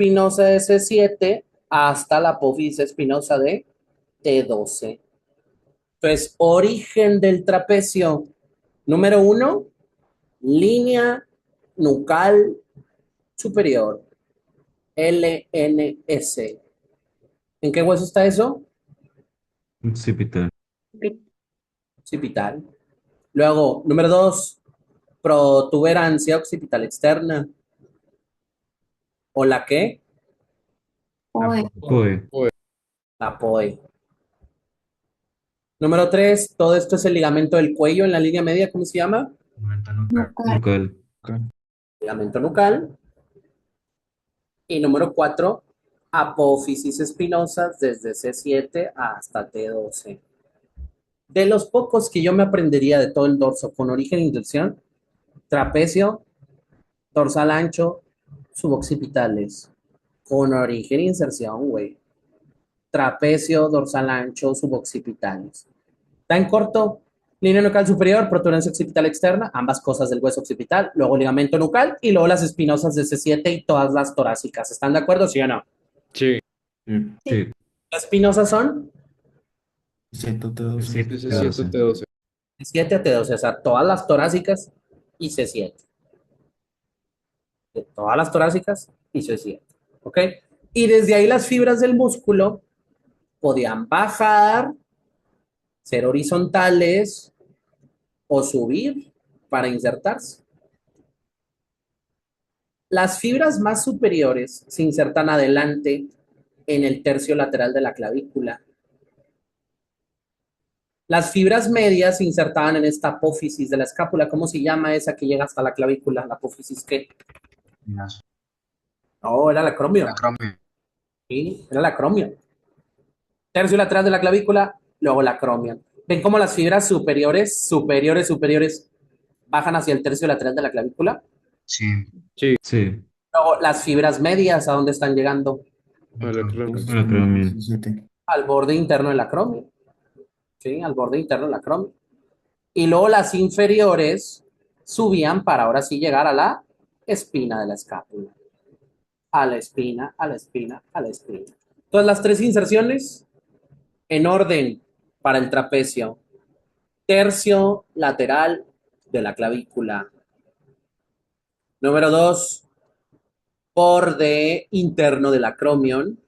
espinosa de C7 hasta la apófisis espinosa de T12. Entonces, origen del trapecio. Número 1, línea nucal superior, LNS. ¿En qué hueso está eso? Occipital. Occipital. Luego, número 2, protuberancia occipital externa. ¿O la qué? Oe, Poe. La POE. Número 3, todo esto es el ligamento del cuello en la línea media, ¿cómo se llama? nucar, Nucal. Ligamento nucal. Y número 4, apófisis espinosas desde C7 hasta T12. De los pocos que yo me aprendería de todo el dorso con origen e intención, trapecio, dorsal ancho, suboccipitales. Con origen e inserción, güey. Trapecio, dorsal ancho, suboccipitales. Está en corto, línea nucal superior, protuberancia occipital externa, ambas cosas del hueso occipital, luego ligamento nucal y luego las espinosas de C7 y todas las torácicas. ¿Están de acuerdo, sí o no? Sí. sí, Sí. Las espinosas son Siete, Ese doce. 7 T12. C7 a T12, o sea, todas las torácicas y C7. De todas las torácicas y C7. ¿Ok? Y desde ahí las fibras del músculo podían bajar, ser horizontales o subir para insertarse. Las fibras más superiores se insertan adelante en el tercio lateral de la clavícula. Las fibras medias se insertaban en esta apófisis de la escápula. ¿Cómo se llama esa que llega hasta la clavícula? ¿La apófisis qué? No, era la acromio. Sí, era la acromio. Tercio lateral de la clavícula, luego la acromio. ¿Ven cómo las fibras superiores bajan hacia el tercio lateral de la clavícula? Sí. Sí. Luego las fibras medias, ¿a dónde están llegando? A la creo. Acromion. Al borde interno del acromio. ¿Sí? Al borde interno del acromio. Y luego las inferiores subían para ahora sí llegar a la espina de la escápula. A la espina, a la espina, a la espina. Entonces las tres inserciones en orden para el trapecio. Tercio lateral de la clavícula. Número 2, borde interno del acromion,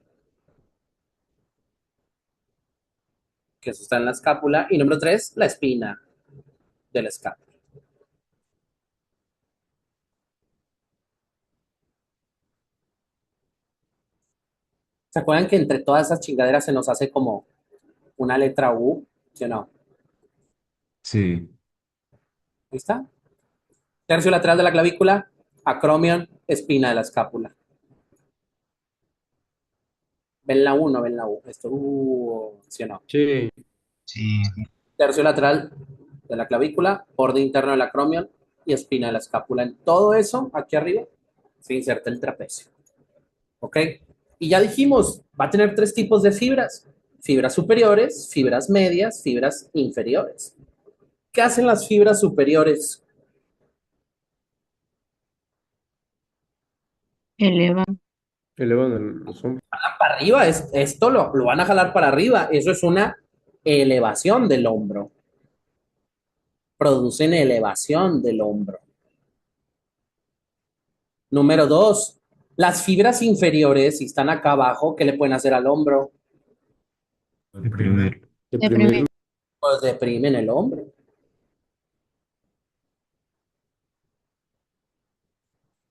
que eso está en la escápula. Y número 3, la espina de la escápula. ¿Se acuerdan que entre todas esas chingaderas se nos hace como una letra U? ¿Sí o no? Sí. Ahí está. Tercio lateral de la clavícula, acromion, espina de la escápula. Ven la U, no ven la U. Esto, ¿sí o no? Sí. Tercio lateral de la clavícula, borde interno del acromion y espina de la escápula. En todo eso, aquí arriba, se inserta el trapecio. ¿Ok? Y ya dijimos, va a tener tres tipos de fibras. Fibras superiores, fibras medias, fibras inferiores. ¿Qué hacen las fibras superiores? elevan, Elevan los hombros. Para arriba, esto lo van a jalar para arriba. Eso es una elevación del hombro. Producen elevación del hombro. Número 2, las fibras inferiores, si están acá abajo, ¿qué le pueden hacer al hombro? Primero. Deprimirlo. deprimir, Pues deprimen el hombro.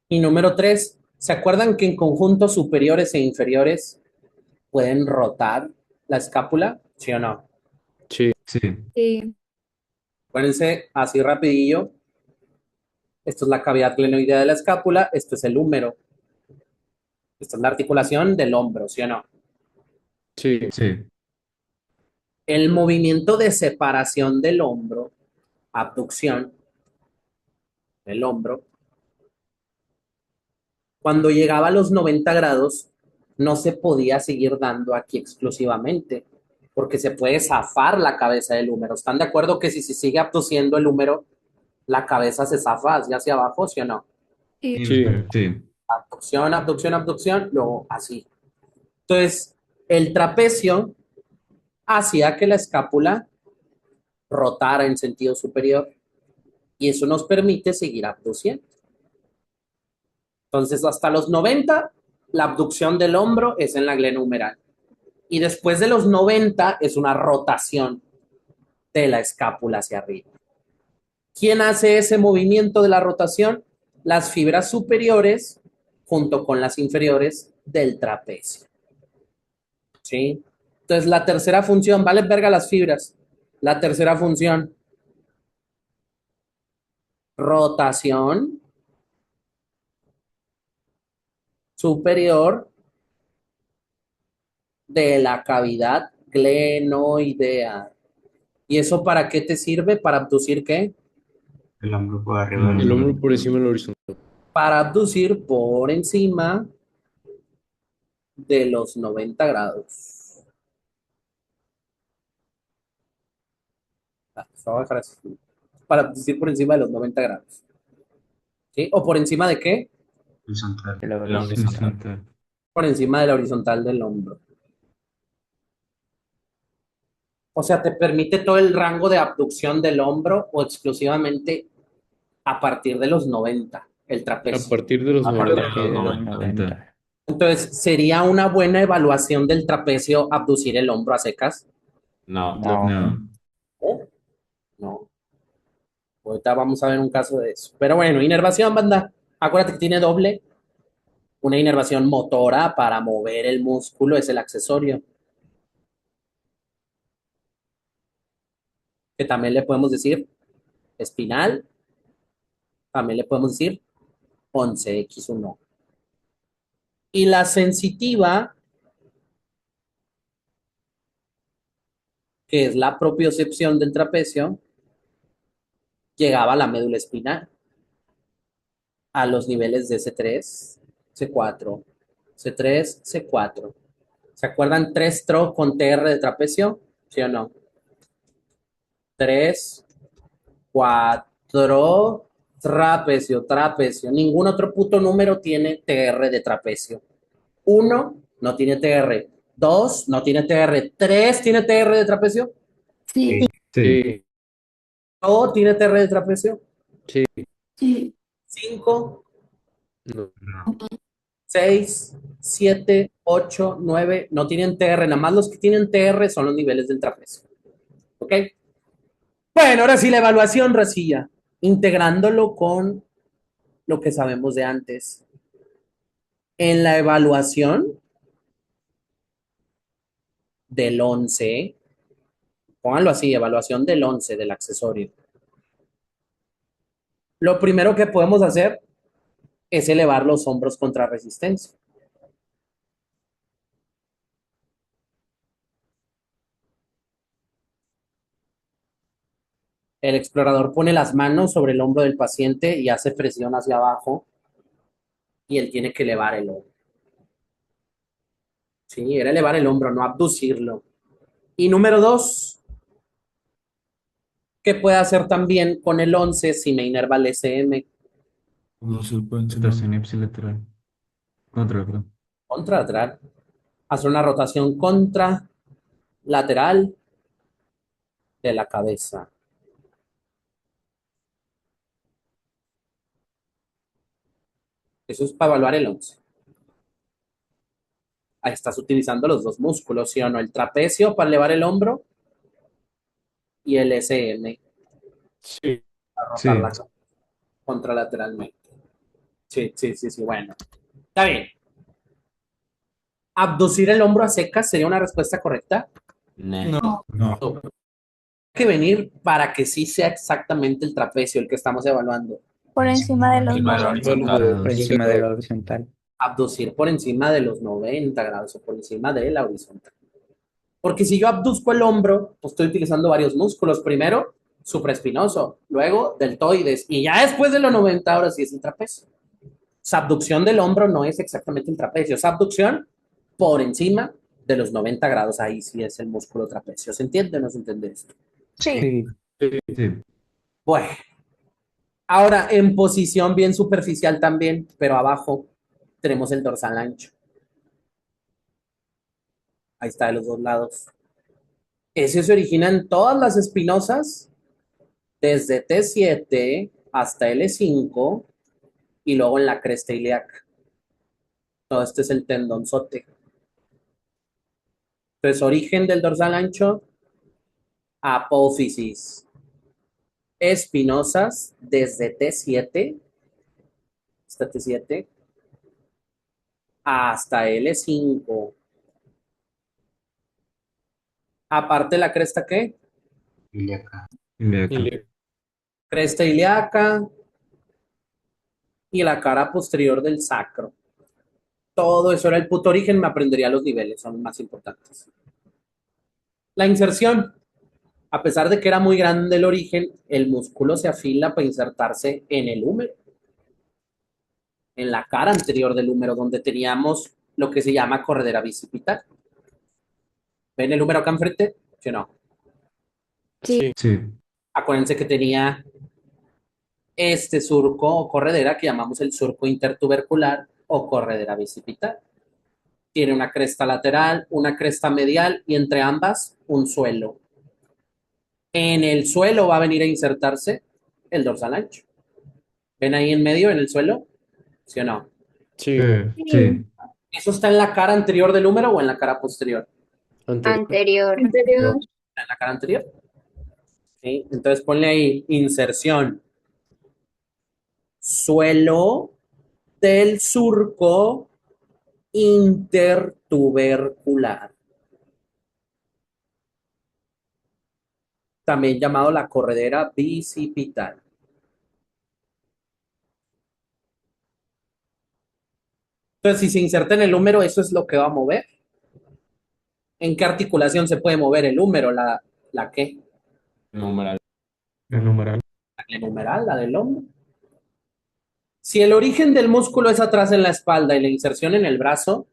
Y número 3, ¿se acuerdan que en conjuntos superiores e inferiores pueden rotar la escápula? ¿Sí o no? Sí. Sí. sí, Acuérdense, así rapidillo. Esto es la cavidad glenoidea de la escápula, esto es el húmero. Esta es la articulación del hombro, ¿sí o no? Sí. Sí. El movimiento de separación del hombro, abducción del hombro, cuando llegaba a los 90 grados, no se podía seguir dando aquí exclusivamente, porque se puede zafar la cabeza del húmero. ¿Están de acuerdo que si se sigue abduciendo el húmero, la cabeza se zafa hacia abajo, sí o no? sí, Sí. Sí. Abducción, abducción, abducción, luego así. Entonces, el trapecio hacía que la escápula rotara en sentido superior y eso nos permite seguir abduciendo. Entonces, hasta los 90, la abducción del hombro es en la glenohumeral. Y después de los 90 es una rotación de la escápula hacia arriba. ¿Quién hace ese movimiento de la rotación? Las fibras superiores junto con las inferiores del trapecio. ¿Sí? Entonces, la tercera función, vale verga las fibras. La tercera función, rotación superior de la cavidad glenoidea. ¿Y eso para qué te sirve? ¿Para abducir qué? El hombro por arriba El hombro por encima del horizontal. Para abducir por encima de los 90 grados. Voy a dejar así. Para abducir por encima de los 90 grados. ¿Sí? ¿O por encima de qué? horizontal. El Horizontal. Por encima de la horizontal del hombro. O sea, te permite todo el rango de abducción del hombro o exclusivamente a partir de los 90, el A trapecio. partir de los A partir 90. de los 90. Entonces, ¿sería una buena evaluación del trapecio abducir el hombro a secas? No. No. ¿Oh? No. Ahorita vamos a ver un caso de eso. Pero bueno, inervación, banda. Acuérdate que tiene doble. Una inervación motora para mover el músculo es el accesorio. Que también le podemos decir espinal. También le podemos decir 11x1. Y la sensitiva, que es la propiocepción del trapecio, llegaba a la médula espinal, a los niveles de C3, C4, C3, C4. ¿Se acuerdan 3 TRO con TR de trapecio? ¿Sí o no? 3, 4, trapecio, trapecio. Ningún otro puto número tiene TR de trapecio. 1 no tiene TR. 2 no tiene TR. 3 tiene TR de trapecio. Sí, Sí. ¿O tiene TR de trapecio? Sí. sí. 5, No. 6, 7, 8, 9 no tienen TR. Nada más los que tienen TR son los niveles del trapecio. ¿Ok? Bueno, ahora sí la evaluación, Racilla. Integrándolo con lo que sabemos de antes. En la evaluación del 11, pónganlo así, evaluación del 11 del accesorio. Lo primero que podemos hacer es elevar los hombros contra resistencia. El explorador pone las manos sobre el hombro del paciente y hace presión hacia abajo y él tiene que elevar el hombro. Sí, era elevar el hombro, no abducirlo. Y número 2, ¿qué puede hacer también con el 11 si me inerva el SM? Rotación ipsilateral. Perdón. Contralateral. Hacer una rotación contralateral de la cabeza. Eso es para evaluar el 11. Ahí estás utilizando los dos músculos, ¿sí o no? El trapecio para elevar el hombro y el SM Sí. para Sí. rotar la cabeza contralateralmente. Sí, bueno. Está bien. ¿Abducir el hombro a secas sería una respuesta correcta? No. Hay que venir para que sí sea exactamente el trapecio el que estamos evaluando. Por encima de los Encima de la 90. horizontal. Por encima de la horizontal. Abducir por encima de los 90 grados o por encima de la horizontal. Porque si yo abduzco el hombro, pues estoy utilizando varios músculos. Primero, supraespinoso, luego deltoides, y ya después de los 90 ahora sí es el trapecio. Subducción del hombro no es exactamente el trapecio. Subducción por encima de los 90 grados. Ahí sí es el músculo trapecio. ¿Se entiende o no se entiende esto? Sí. Sí. Bueno, ahora en posición bien superficial también, pero abajo. tenemos el dorsal ancho. Ahí está de los dos lados. Ese se origina en todas las espinosas, desde T7 hasta L5 y luego en la cresta ilíaca. Todo este es el tendonzote. Entonces, origen del dorsal ancho, apófisis. Espinosas desde T7, hasta T7, hasta L5. Aparte la cresta, ¿qué? Ilíaca. Ilíaca. Cresta ilíaca y la cara posterior del sacro. Todo eso era el puto origen, me aprendería los niveles, son más importantes. La inserción. A pesar de que era muy grande el origen, el músculo se afila para insertarse en el húmero, en la cara anterior del húmero, donde teníamos lo que se llama corredera bicipital. ¿Ven el húmero acá enfrente? ¿Sí o no? Sí. Sí. Acuérdense que tenía este surco o corredera que llamamos el surco intertubercular o corredera bicipital. Tiene una cresta lateral, una cresta medial y entre ambas un suelo. En el suelo va a venir a insertarse el dorsal ancho. ¿Ven ahí en medio, en el suelo? ¿Sí o no? Sí. Sí. ¿Eso está en la cara anterior del húmero o en la cara posterior? Anterior. Anterior. En la cara anterior. ¿Sí? Entonces ponle ahí inserción. Suelo del surco intertubercular. También llamado la corredera bicipital. Entonces, si se inserta en el húmero, eso es lo que va a mover. ¿En qué articulación se puede mover el húmero? ¿La qué? Numeral. El numeral. La numeral, la del hombro. Si el origen del músculo es atrás en la espalda y la inserción en el brazo,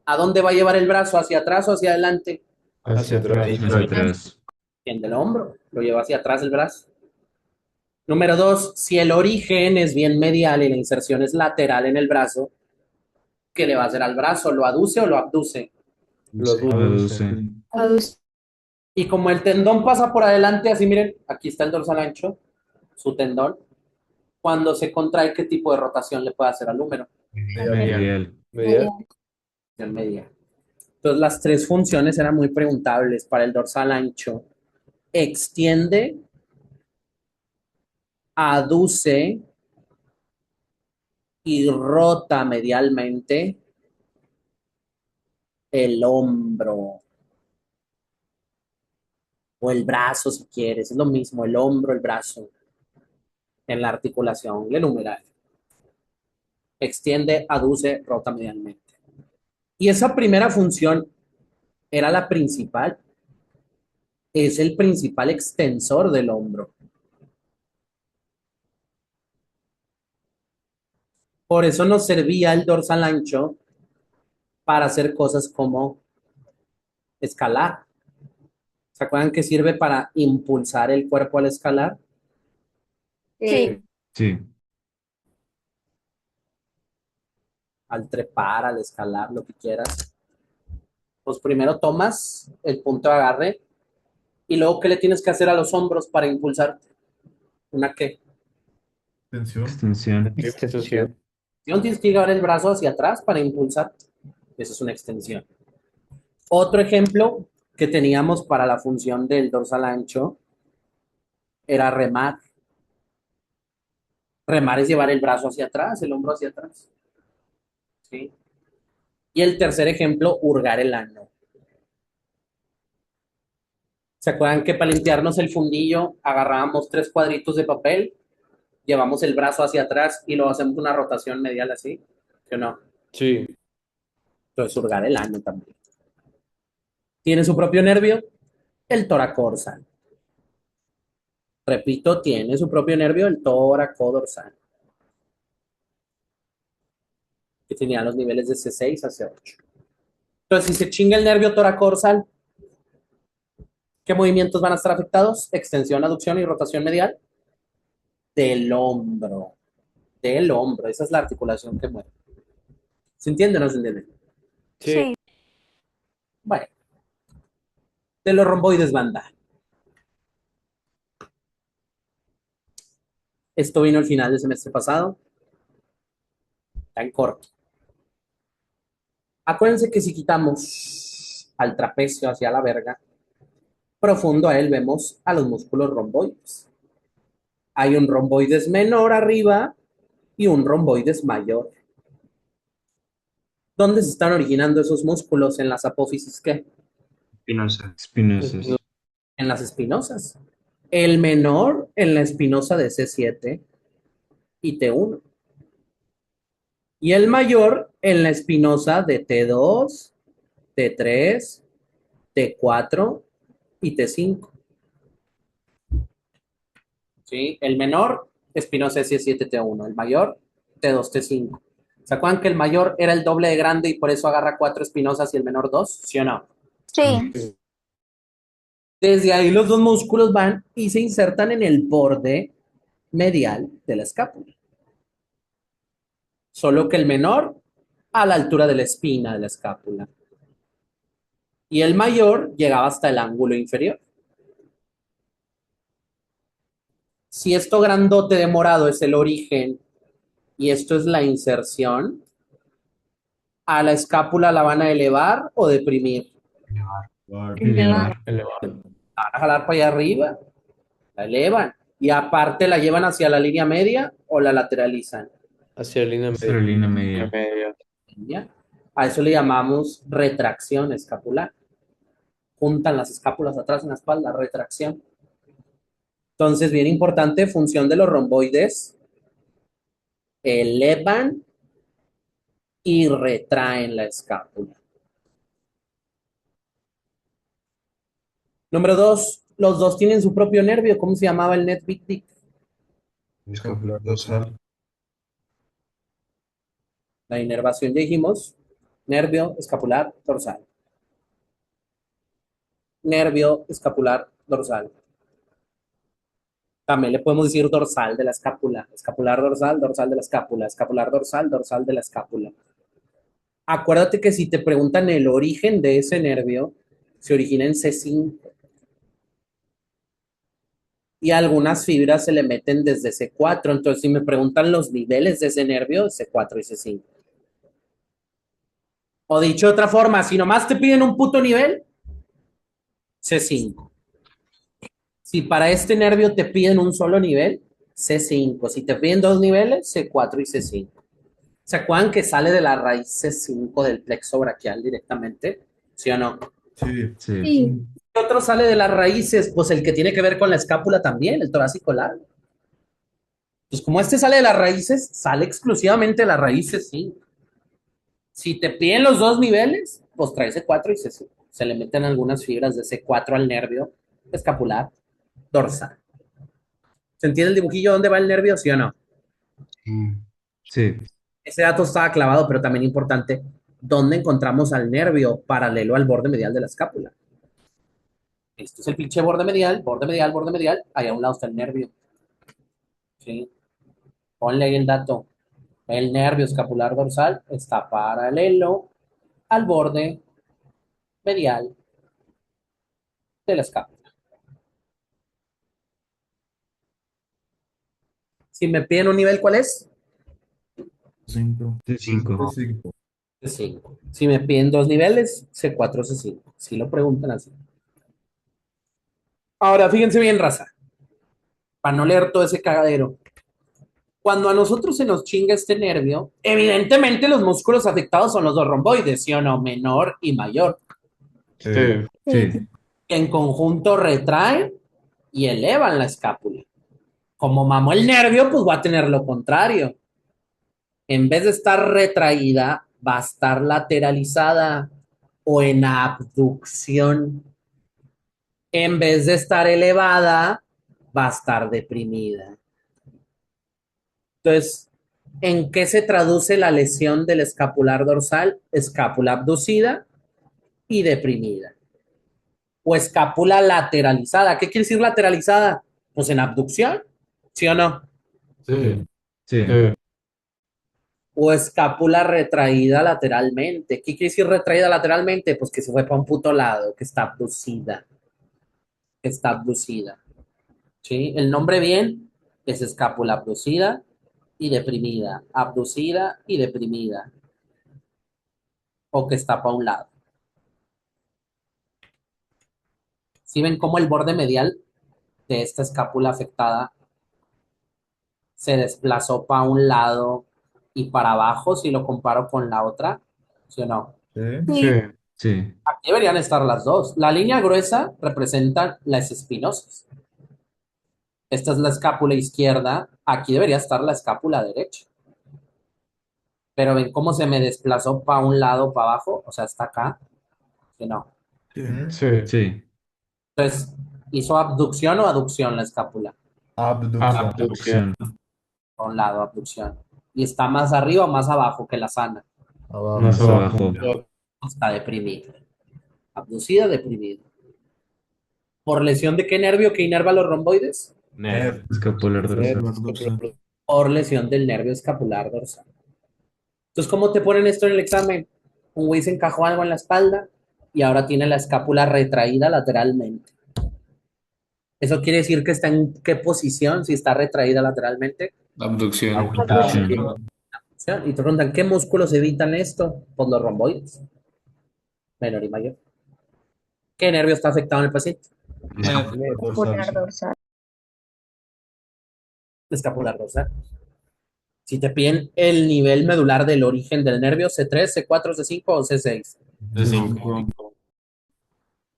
¿a dónde va a llevar el brazo? ¿Hacia atrás o hacia adelante? Hacia atrás. Hacia atrás. En del hombro, lo lleva hacia atrás el brazo. Número 2, si el origen es bien medial y la inserción es lateral en el brazo, ¿qué le va a hacer al brazo? ¿Lo aduce o lo abduce? Lo Aduce. Y como el tendón pasa por adelante, así miren, aquí está el dorsal ancho, su tendón. Cuando se contrae, ¿qué tipo de rotación le puede hacer al húmero? Medial. Medial. En media. Entonces, las tres funciones eran muy preguntables para el dorsal ancho. Extiende, aduce y rota medialmente el hombro o el brazo, si quieres. Es lo mismo, el hombro, el brazo, en la articulación, el numeral. Extiende, aduce, rota medialmente. Y esa primera función era la principal. Es el principal extensor del hombro. Por eso nos servía el dorsal ancho para hacer cosas como escalar. ¿Se acuerdan que sirve para impulsar el cuerpo al escalar? Sí. Sí. Al trepar, al escalar, lo que quieras. Pues primero tomas el punto de agarre y luego ¿qué le tienes que hacer a los hombros para impulsar? ¿Una qué? Extensión. Extensión. Tienes que llevar el brazo hacia atrás para impulsar. Eso es una extensión. Otro ejemplo que teníamos para la función del dorsal ancho era remar. Remar es llevar el brazo hacia atrás, el hombro hacia atrás. ¿Sí? Y el tercer ejemplo, hurgar el ano. ¿Se acuerdan que para limpiarnos el fundillo agarrábamos 3 cuadritos de papel, llevamos el brazo hacia atrás y luego hacemos una rotación medial así? ¿Sí o no? Sí. Entonces, hurgar el ano también. ¿Tiene su propio nervio? El toracodorsal. Repito, tiene su propio nervio, el toracodorsal, que tenía los niveles de C6 a C8. Entonces, si se chinga el nervio toracodorsal, ¿qué movimientos van a estar afectados? Extensión, aducción y rotación medial del hombro. Del hombro, esa es la articulación que mueve. ¿Se entiende o no se entiende? Sí. Bueno, de los romboides banda. Esto vino al final del semestre pasado. Está en corto. Acuérdense que si quitamos al trapecio hacia la verga, profundo a él vemos a los músculos romboides. Hay un romboides menor arriba y un romboides mayor. ¿Dónde se están originando esos músculos? ¿En las apófisis qué? Espinosas. En las espinosas. El menor en la espinosa de C7 y T1. Y el mayor en la espinosa de T2, T3, T4 y T5. ¿Sí? El menor, espinosa C7, T1. El mayor, T2, T5. ¿Se acuerdan que el mayor era el doble de grande y por eso agarra 4 espinosas y el menor 2? ¿Sí o no? Sí. Desde ahí los dos músculos van y se insertan en el borde medial de la escápula. Solo que el menor a la altura de la espina de la escápula. Y el mayor llegaba hasta el ángulo inferior. Si esto grandote de morado es el origen y esto es la inserción, a la escápula la van a elevar o deprimir. Elevar. Elevar. La van a jalar para allá arriba, la elevan y aparte la llevan hacia la línea media o la lateralizan. Hacia la línea Hacia la línea media. ¿Ya? A eso le llamamos retracción escapular. Juntan las escápulas atrás en la espalda, retracción. Entonces, bien importante, función de los romboides, elevan y retraen la escápula. Número 2, los dos tienen su propio nervio. ¿Cómo se llamaba el net big dick? Escapular dorsal. La inervación, ya dijimos, nervio escapular dorsal. Nervio escapular dorsal. También le podemos decir dorsal de la escápula. Escapular dorsal, dorsal de la escápula. Escapular dorsal, dorsal de la escápula. Acuérdate que si te preguntan el origen de ese nervio, se origina en C5. Y algunas fibras se le meten desde C4. Entonces, si me preguntan los niveles de ese nervio, C4 y C5. O dicho de otra forma, si nomás te piden un puto nivel, C5. Si para este nervio te piden un solo nivel, C5. Si te piden dos niveles, C4 y C5. ¿Se acuerdan que sale de la raíz C5 del plexo braquial directamente? ¿Sí o no? Sí. Sí. ¿Qué otro sale de las raíces? Pues el que tiene que ver con la escápula también, el torácico largo. Pues como este sale de las raíces, sale exclusivamente de la raíz C5. Si te piden los dos niveles, pues trae C4 y C5. Se le meten algunas fibras de C4 al nervio escapular dorsal. ¿Se entiende el dibujillo dónde va el nervio, sí o no? Sí. Ese dato estaba clavado, pero también importante, ¿dónde encontramos al nervio paralelo al borde medial de la escápula? Este es el pinche borde medial, borde medial, borde medial. Ahí a un lado está el nervio. ¿Sí? Ponle ahí el dato. El nervio escapular dorsal está paralelo al borde medial de la escápula. Si me piden un nivel, ¿cuál es? 5. C5. C5. Si me piden dos niveles, C4, C5. Si lo preguntan así. Ahora, fíjense bien, raza, para no leer todo ese cagadero. Cuando a nosotros se nos chinga este nervio, evidentemente los músculos afectados son los dos romboides, ¿sí o no? Menor y mayor. Sí. Sí. Que en conjunto retraen y elevan la escápula. Como mamó el nervio, pues va a tener lo contrario. En vez de estar retraída, va a estar lateralizada o en abducción. En vez de estar elevada, va a estar deprimida. Entonces, ¿en qué se traduce la lesión del escapular dorsal? Escápula abducida y deprimida. O escápula lateralizada. ¿Qué quiere decir lateralizada? Pues en abducción, ¿sí o no? Sí. Sí. o escápula retraída lateralmente. ¿Qué quiere decir retraída lateralmente? Pues que se fue para un puto lado, que está abducida, que está abducida. ¿Sí? El nombre bien es escápula abducida y deprimida, o que está para un lado. ¿Sí ven cómo el borde medial de esta escápula afectada se desplazó para un lado y para abajo si lo comparo con la otra? ¿Sí o no? Sí. Sí. Sí. Aquí deberían estar las dos. La línea gruesa representa las espinosas. Esta es la escápula izquierda. Aquí debería estar la escápula derecha. Pero ven cómo se me desplazó para un lado, para abajo. O sea, está acá. Que no. Sí. Sí. Sí. Entonces, ¿hizo abducción o aducción la escápula? Abducción. Abducción. A un lado, abducción. Y está más arriba o más abajo que la sana. Más abajo. Está deprimida. Abducida, deprimida. ¿Por lesión de qué nervio que inerva los romboides? Nerv. Escapular dorsal. Por lesión del nervio escapular dorsal. Entonces, ¿cómo te ponen esto en el examen? Un güey se encajó algo en la espalda y ahora tiene la escápula retraída lateralmente. ¿Eso quiere decir que está en qué posición si está retraída lateralmente? Abducción. Abducción. Y te preguntan, ¿qué músculos evitan esto? Pues los romboides, menor y mayor. ¿Qué nervio está afectado en el paciente? Escapular dorsal. Escapular dorsal. Si te piden el nivel medular del origen del nervio, C3, C4, C5 o C6. C5.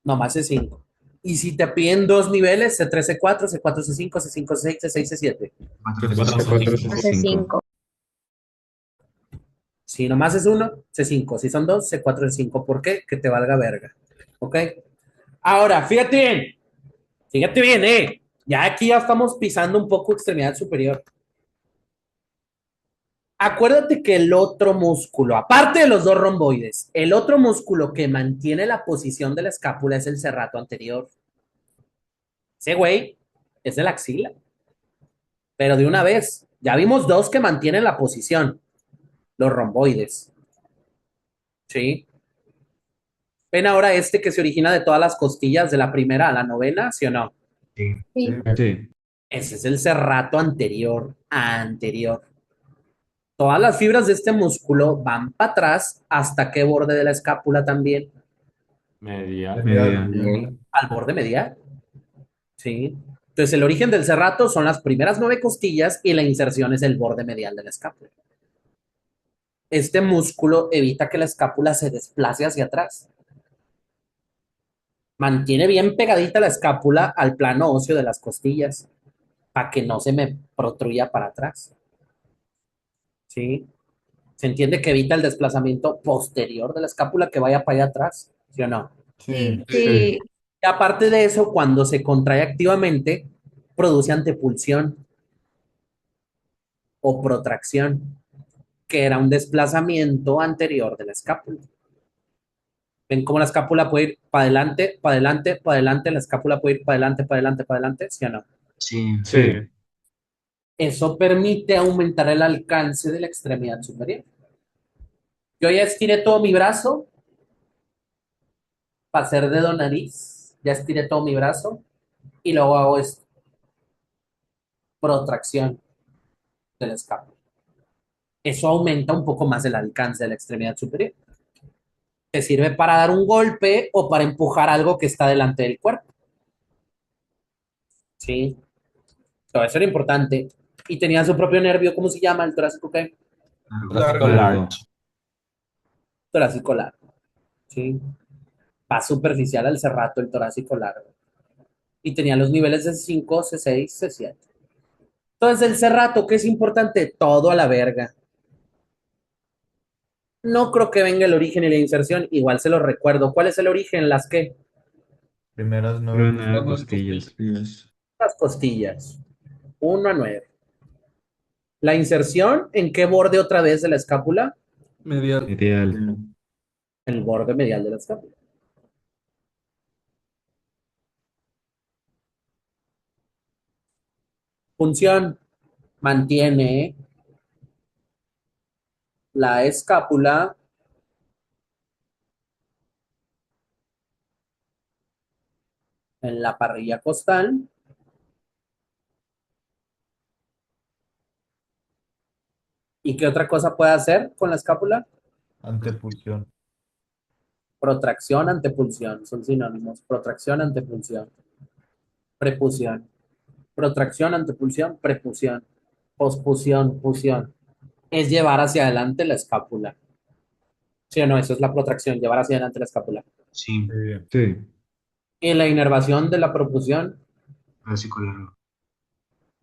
No más C5. Y si te piden dos niveles, C3, C4, C4, C5, C5, C6, C6, C7. C4, Hace C5. 5. Si nomás es uno, C5. Si son dos, C4, C5. ¿Por qué? Que te valga verga. ¿Ok? Ahora, fíjate bien. Fíjate bien, Ya aquí ya estamos pisando un poco extremidad superior. Acuérdate que el otro músculo, aparte de los dos romboides, el otro músculo que mantiene la posición de la escápula es el serrato anterior. Ese güey es de la axila. Pero de una vez, ya vimos dos que mantienen la posición, los romboides. ¿Sí? Ven ahora este que se origina de todas las costillas de la primera a la novena, ¿sí o no? Sí. Sí. Ese es el serrato anterior, anterior. Todas las fibras de este músculo van para atrás hasta qué borde de la escápula también, Medial. Medial. al borde medial. ¿Sí? Entonces el origen del serrato son las primeras 9 costillas y la inserción es el borde medial de la escápula. Este músculo evita que la escápula se desplace hacia atrás. Mantiene bien pegadita la escápula al plano óseo de las costillas para que no se me protruya para atrás. ¿Sí? Se entiende que evita el desplazamiento posterior de la escápula que vaya para allá atrás, ¿sí o no? Sí. Sí. Y aparte de eso, cuando se contrae activamente, produce antepulsión o protracción, que era un desplazamiento anterior de la escápula. ¿Ven cómo la escápula puede ir para adelante, para adelante, para adelante? La escápula puede ir para adelante, para adelante, para adelante, ¿sí o no? Sí. Eso permite aumentar el alcance de la extremidad superior. Yo ya estiré todo mi brazo para hacer dedo nariz, ya estiré todo mi brazo y luego hago esto, protracción de la escápula. Eso aumenta un poco más el alcance de la extremidad superior. Te sirve para dar un golpe o para empujar algo que está delante del cuerpo. ¿Sí? Todo eso era importante. Y tenía su propio nervio, ¿cómo se llama? El torácico, ¿qué? Largo. Torácico largo. ¿Sí? Va superficial al cerrato, el torácico largo. Y tenía los niveles de C5, C6, C7. Entonces, el cerrato, ¿qué es importante? Todo a la verga. No creo que venga el origen y la inserción, igual se lo recuerdo. ¿Cuál es el origen? Las que, Primeras Nueve 9 costillas. las costillas. 1 a 9. La inserción, ¿en qué borde otra vez de la escápula? Medial. Medial. El borde medial de la escápula. Función, mantiene la escápula en la parrilla costal ¿y qué otra cosa puede hacer con la escápula? Antepulsión. Protracción, antepulsión, son sinónimos. Protracción, antepulsión, prepusión. Protracción, antepulsión, prepusión, pospusión, pusión. Es llevar hacia adelante la escápula. ¿Sí o no? Eso es la protracción, llevar hacia adelante la escápula. Sí. Sí. Sí. Y la inervación de la propusión, Torácico largo.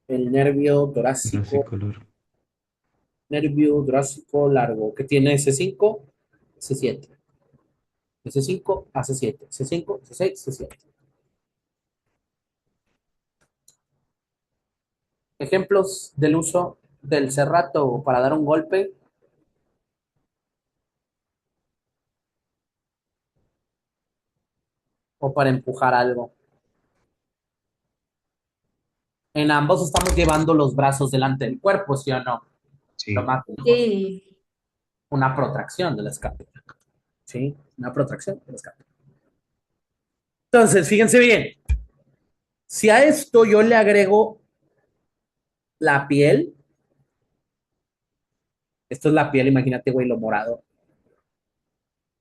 el nervio torácico largo, que tiene C5, C7. C5 a C7, C5, C6, C7. Ejemplos del uso del serrato para dar un golpe. O para empujar algo. En ambos estamos llevando los brazos delante del cuerpo, ¿sí o no? Sí. Lo más Sí. una protracción de la escápula. ¿Sí? Una protracción de la escápula. Entonces, fíjense bien. Si a esto yo le agrego la piel, esto es la piel, imagínate, güey, lo morado.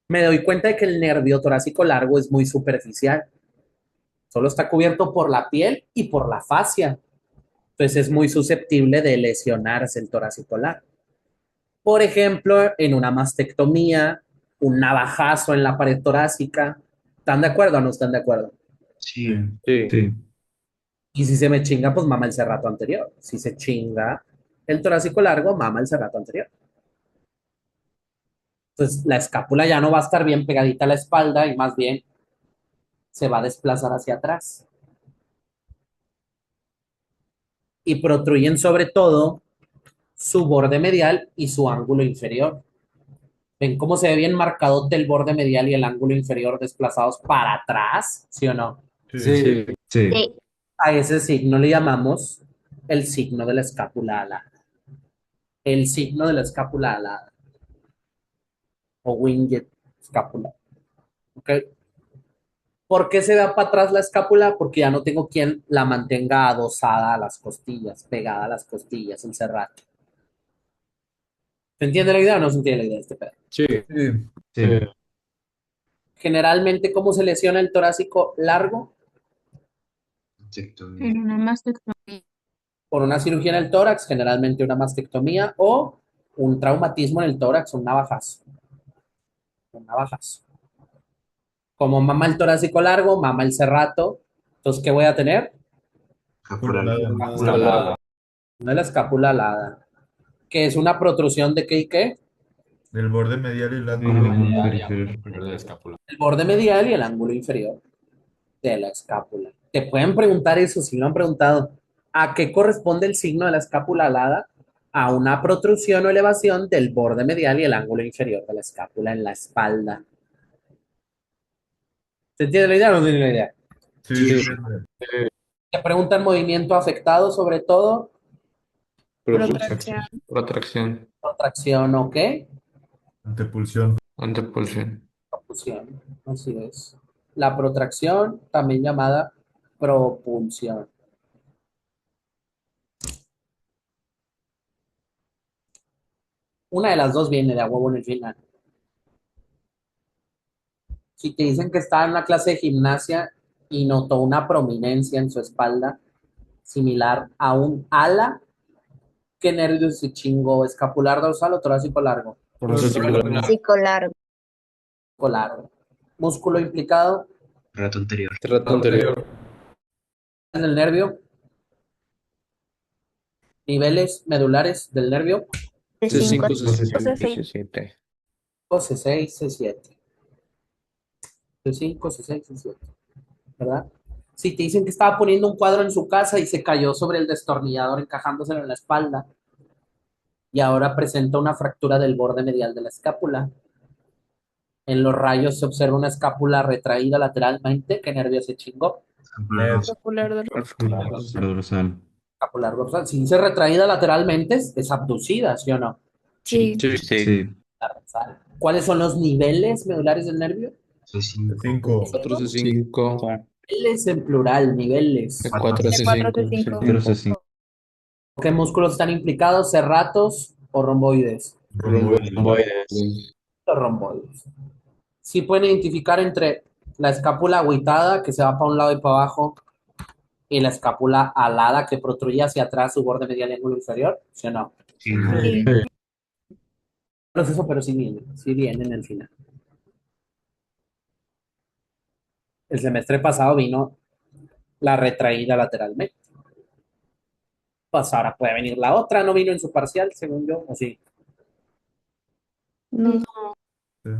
Me doy cuenta de que el nervio torácico largo es muy superficial. Solo está cubierto por la piel y por la fascia. Entonces es muy susceptible de lesionarse el torácico largo. Por ejemplo, en una mastectomía, un navajazo en la pared torácica. ¿Están de acuerdo o no están de acuerdo? Sí. Sí. Sí. Y si se me chinga, pues mama el serrato anterior. Si se chinga el torácico largo, mama el serrato anterior. Entonces, la escápula ya no va a estar bien pegadita a la espalda y más bien se va a desplazar hacia atrás. Y protruyen sobre todo su borde medial y su ángulo inferior. ¿Ven cómo se ve bien marcado el borde medial y el ángulo inferior desplazados para atrás? ¿Sí o no? Sí. Sí. Sí. A ese signo le llamamos el signo de la escápula alada. El signo de la escápula alada. O winged escápula. ¿Ok? ¿Por qué se da para atrás la escápula? Porque ya no tengo quien la mantenga adosada a las costillas, pegada a las costillas, el serrato. ¿Se entiende la idea o no se entiende la idea de este pedo? Sí. Sí. Sí. Generalmente, ¿cómo se lesiona el torácico largo? Mastectomía. En una mastectomía. Por una cirugía en el tórax, generalmente una mastectomía o un traumatismo en el tórax, un navajazo. Un navajazo. Como mama el torácico largo, mama el serrato. Entonces, ¿qué voy a tener? Caporal. Alada. Una de la escápula alada. Que es una protrusión de qué y qué? Del borde medial y el Sí, ángulo. inferior. De la escápula. El borde medial y el ángulo inferior de la escápula. Te pueden preguntar eso, si lo han preguntado. ¿A qué corresponde el signo de la escápula alada? A una protrusión o elevación del borde medial y el ángulo inferior de la escápula en la espalda. ¿Se entiende la idea o no se entiende la idea? Sí. Te preguntan movimiento afectado, sobre todo, Protracción. Protracción. protracción o qué, Antepulsión. Antepulsión. propulsión. Así es. La protracción, también llamada propulsión. Una de las dos viene de a huevo en el final. Si te dicen que está en una clase de gimnasia y notó una prominencia en su espalda similar a un ala, ¿qué nervio se chingó? ¿Escapular dorsal o torácico largo? Torácico largo. Largo. Músculo implicado Rato anterior. Rato anterior. en el nervio. Niveles medulares del nervio. C5, C5, C6. C6, C7. C5, C6, C7. ¿Verdad? Si te dicen que estaba poniendo un cuadro en su casa y se cayó sobre el destornillador encajándoselo en la espalda y ahora presenta una fractura del borde medial de la escápula. En los rayos se observa una escápula retraída lateralmente. ¿Qué nervio se chingó? Escapular dorsal. Dorsal. Escapular dorsal. Si dice retraída lateralmente, es abducida, ¿sí o no? Sí. Sí. ¿Cuáles son los niveles medulares del nervio? C5. 5. 4 C5. Niveles en plural, niveles. 4 C4, C5. C5. ¿Qué músculos están implicados? ¿Serratos o romboides? Romboides. Los romboides. Sí pueden identificar entre la escápula agüitada, que se va para un lado y para abajo, y la escápula alada, que protruye hacia atrás su borde medial y ángulo inferior, ¿sí o no? Sí. Sí. Proceso, pero sí viene en el final. El semestre pasado vino la retraída lateralmente. Pues ahora puede venir la otra, no vino en su parcial, según yo, o sí. No. Sí.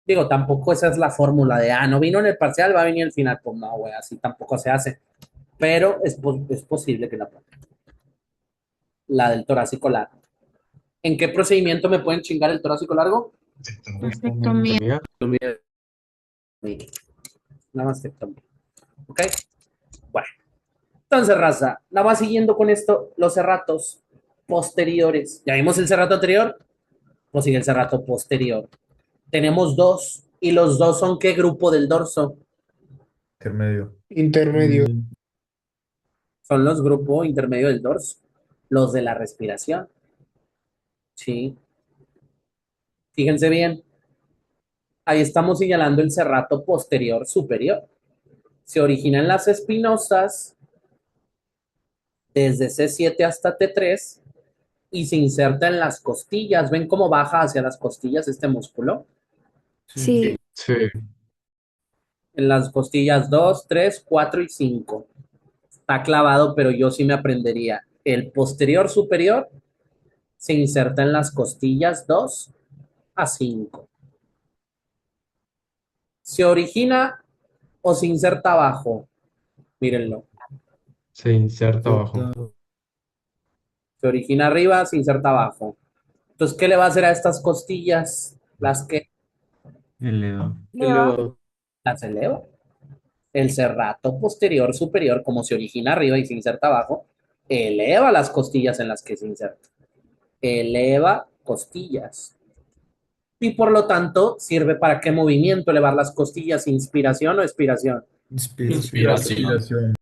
Digo, tampoco esa es la fórmula de, no vino en el parcial, va a venir al final. Pues no, güey, así tampoco se hace. Pero es posible que la ponga. La del torácico largo. ¿En qué procedimiento me pueden chingar el torácico largo? Mastectomía. Sí, la mastectomía. ¿Ok? Bueno. Entonces, raza, nada más siguiendo con esto, los serratos posteriores. ¿Ya vimos el serrato anterior? Pues sigue el serrato posterior. Tenemos dos, y los dos son ¿qué grupo del dorso? Intermedio. Intermedio. Son los grupos intermedio del dorso, los de la respiración. Sí. Fíjense bien, ahí estamos señalando el serrato posterior superior. Se originan las espinosas desde C7 hasta T3 y se inserta en las costillas. ¿Ven cómo baja hacia las costillas este músculo? Sí. En las costillas 2, 3, 4 y 5. Está clavado, pero yo sí me aprendería. El posterior superior se inserta en las costillas 2 a 5. ¿Se origina o se inserta abajo? Mírenlo. Se inserta abajo. Se origina arriba, se inserta abajo. Entonces, ¿qué le va a hacer a estas costillas? Las que las eleva. El serrato posterior superior, como se origina arriba y se inserta abajo, eleva las costillas en las que se inserta. Eleva costillas. Y por lo tanto, ¿sirve para qué movimiento elevar las costillas? ¿Inspiración o expiración? Inspiración.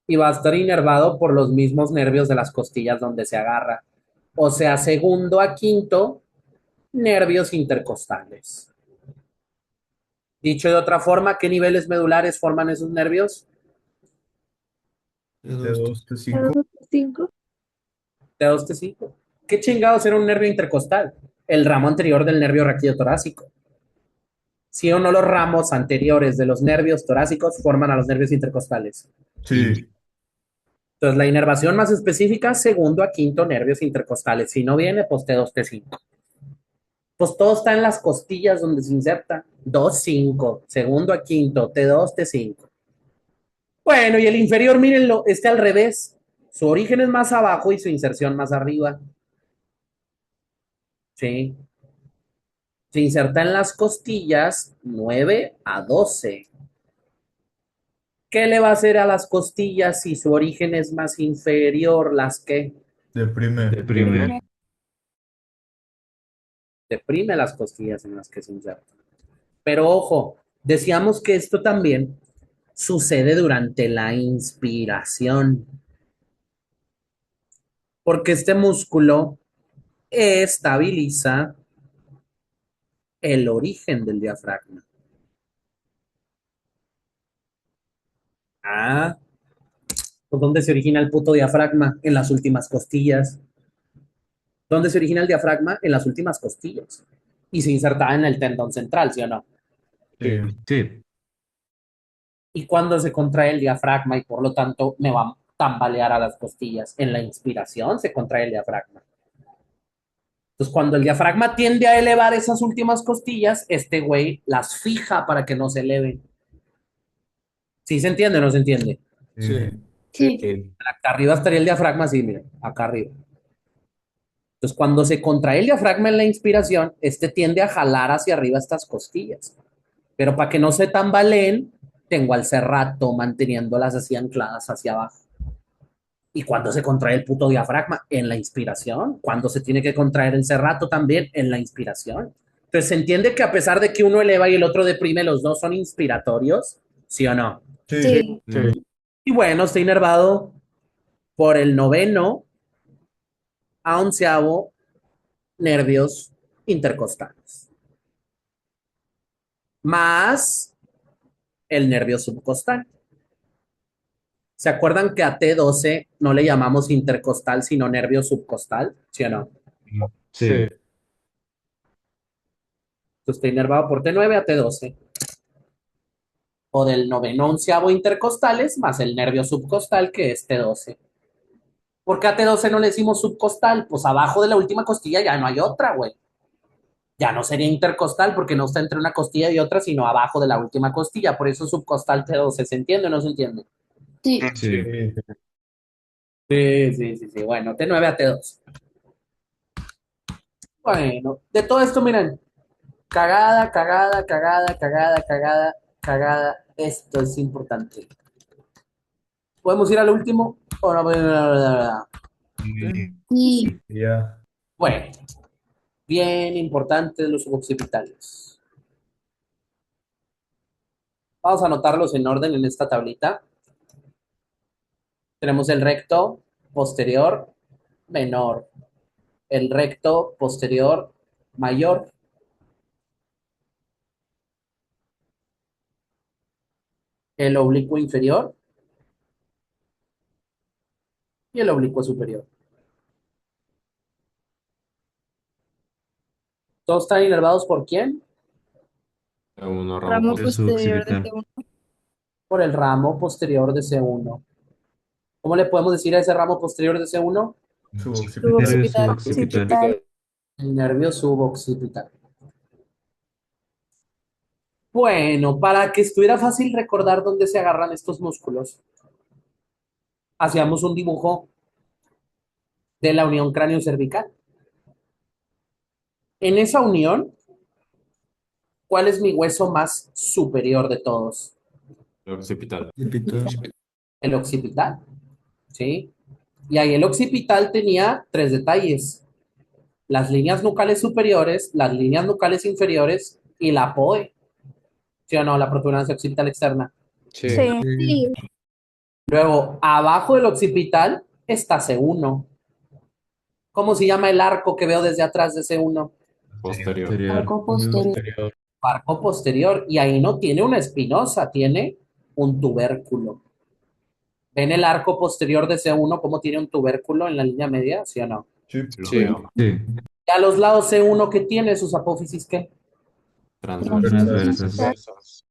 Y va a estar inervado por los mismos nervios de las costillas donde se agarra. O sea, segundo a quinto, nervios intercostales. Dicho de otra forma, ¿qué niveles medulares forman esos nervios? T2, T5. T5. T2, T5. ¿Qué chingados era un nervio intercostal? El ramo anterior del nervio raquídeo-torácico. ¿Sí o no los ramos anteriores de los nervios torácicos forman a los nervios intercostales? Sí. Entonces, la inervación más específica, segundo a quinto nervios intercostales. Si no viene, pues T2, T5. Pues todo está en las costillas donde se inserta. 2, 5. Segundo a quinto, T2, T5. Bueno, y el inferior, mírenlo, este al revés. Su origen es más abajo y su inserción más arriba. Sí. Se inserta en las costillas 9 a 12. ¿Qué le va a hacer a las costillas si su origen es más inferior? Las que Deprime. deprime las costillas en las que se inserta. Pero ojo, decíamos que esto también sucede durante la inspiración, porque este músculo estabiliza el origen del diafragma. Pues ¿dónde se origina el puto diafragma? En las últimas costillas. ¿Dónde se origina el diafragma? En las últimas costillas. Y se inserta en el tendón central, ¿sí o no? Sí. Y cuando se contrae el diafragma y por lo tanto me va a tambalear a las costillas. En la inspiración se contrae el diafragma. Entonces, cuando el diafragma tiende a elevar esas últimas costillas, este güey las fija para que no se eleven. ¿Sí se entiende o no se entiende? Sí. Acá arriba estaría el diafragma, sí, miren, acá arriba. Entonces, cuando se contrae el diafragma en la inspiración, este tiende a jalar hacia arriba estas costillas. Pero para que no se tambaleen, tengo al serrato manteniéndolas así ancladas hacia abajo. ¿Y cuándo se contrae el puto diafragma? En la inspiración. ¿Cuándo se tiene que contraer el serrato? También en la inspiración. Entonces se entiende que a pesar de que uno eleva y el otro deprime, los dos son inspiratorios, ¿sí o no? Sí. Sí. Sí. Y bueno, está inervado por el noveno a onceavo nervios intercostales, más el nervio subcostal. ¿Se acuerdan que a T12 no le llamamos intercostal, sino nervio subcostal? ¿Sí o no? Sí. Entonces está inervado por T9 a T12. O del noveno onceavo intercostales más el nervio subcostal, que es T12. ¿Por qué a T12 no le decimos subcostal? Pues abajo de la última costilla ya no hay otra, güey. Ya no sería intercostal porque no está entre una costilla y otra, sino abajo de la última costilla. Por eso subcostal T12. ¿Se entiende o no se entiende? Sí. Sí. Sí. Sí. Bueno, T9 a T12. Bueno, de todo esto, miren, cagada. Esto es importante. ¿Podemos ir al último? ¿O no? Sí. Ya. Bueno, bien importante los suboccipitales. Vamos a anotarlos en orden en esta tablita. Tenemos el recto posterior menor, el recto posterior mayor, el oblicuo inferior y el oblicuo superior. ¿Todos están inervados por quién? Uno Ramo ramo posterior de Suboccipital. T1. Por el ramo posterior de C1. ¿Cómo le podemos decir a ese ramo posterior de C1? Suboccipital. Nervio Suboccipital. suboccipital. Occipital. El nervio suboccipital. Bueno, para que estuviera fácil recordar dónde se agarran estos músculos, hacíamos un dibujo de la unión cráneo-cervical. En esa unión, ¿cuál es mi hueso más superior de todos? occipital. El occipital, ¿sí? Y ahí el occipital tenía tres detalles: las líneas nucales superiores, las líneas nucales inferiores y la POE, ¿sí o no? La protuberancia occipital externa. Sí. Sí. Luego, abajo del occipital está C1. ¿Cómo se llama el arco que veo desde atrás de C1? Posterior. Posterior. Arco posterior. Arco posterior. Y ahí no tiene una espinosa, tiene un tubérculo. ¿Ven el arco posterior de C1 cómo tiene un tubérculo en la línea media? ¿Sí o no? Sí. Lo Sí. veo. Sí. Y a los lados C1 que tiene sus apófisis, ¿qué? Transversas.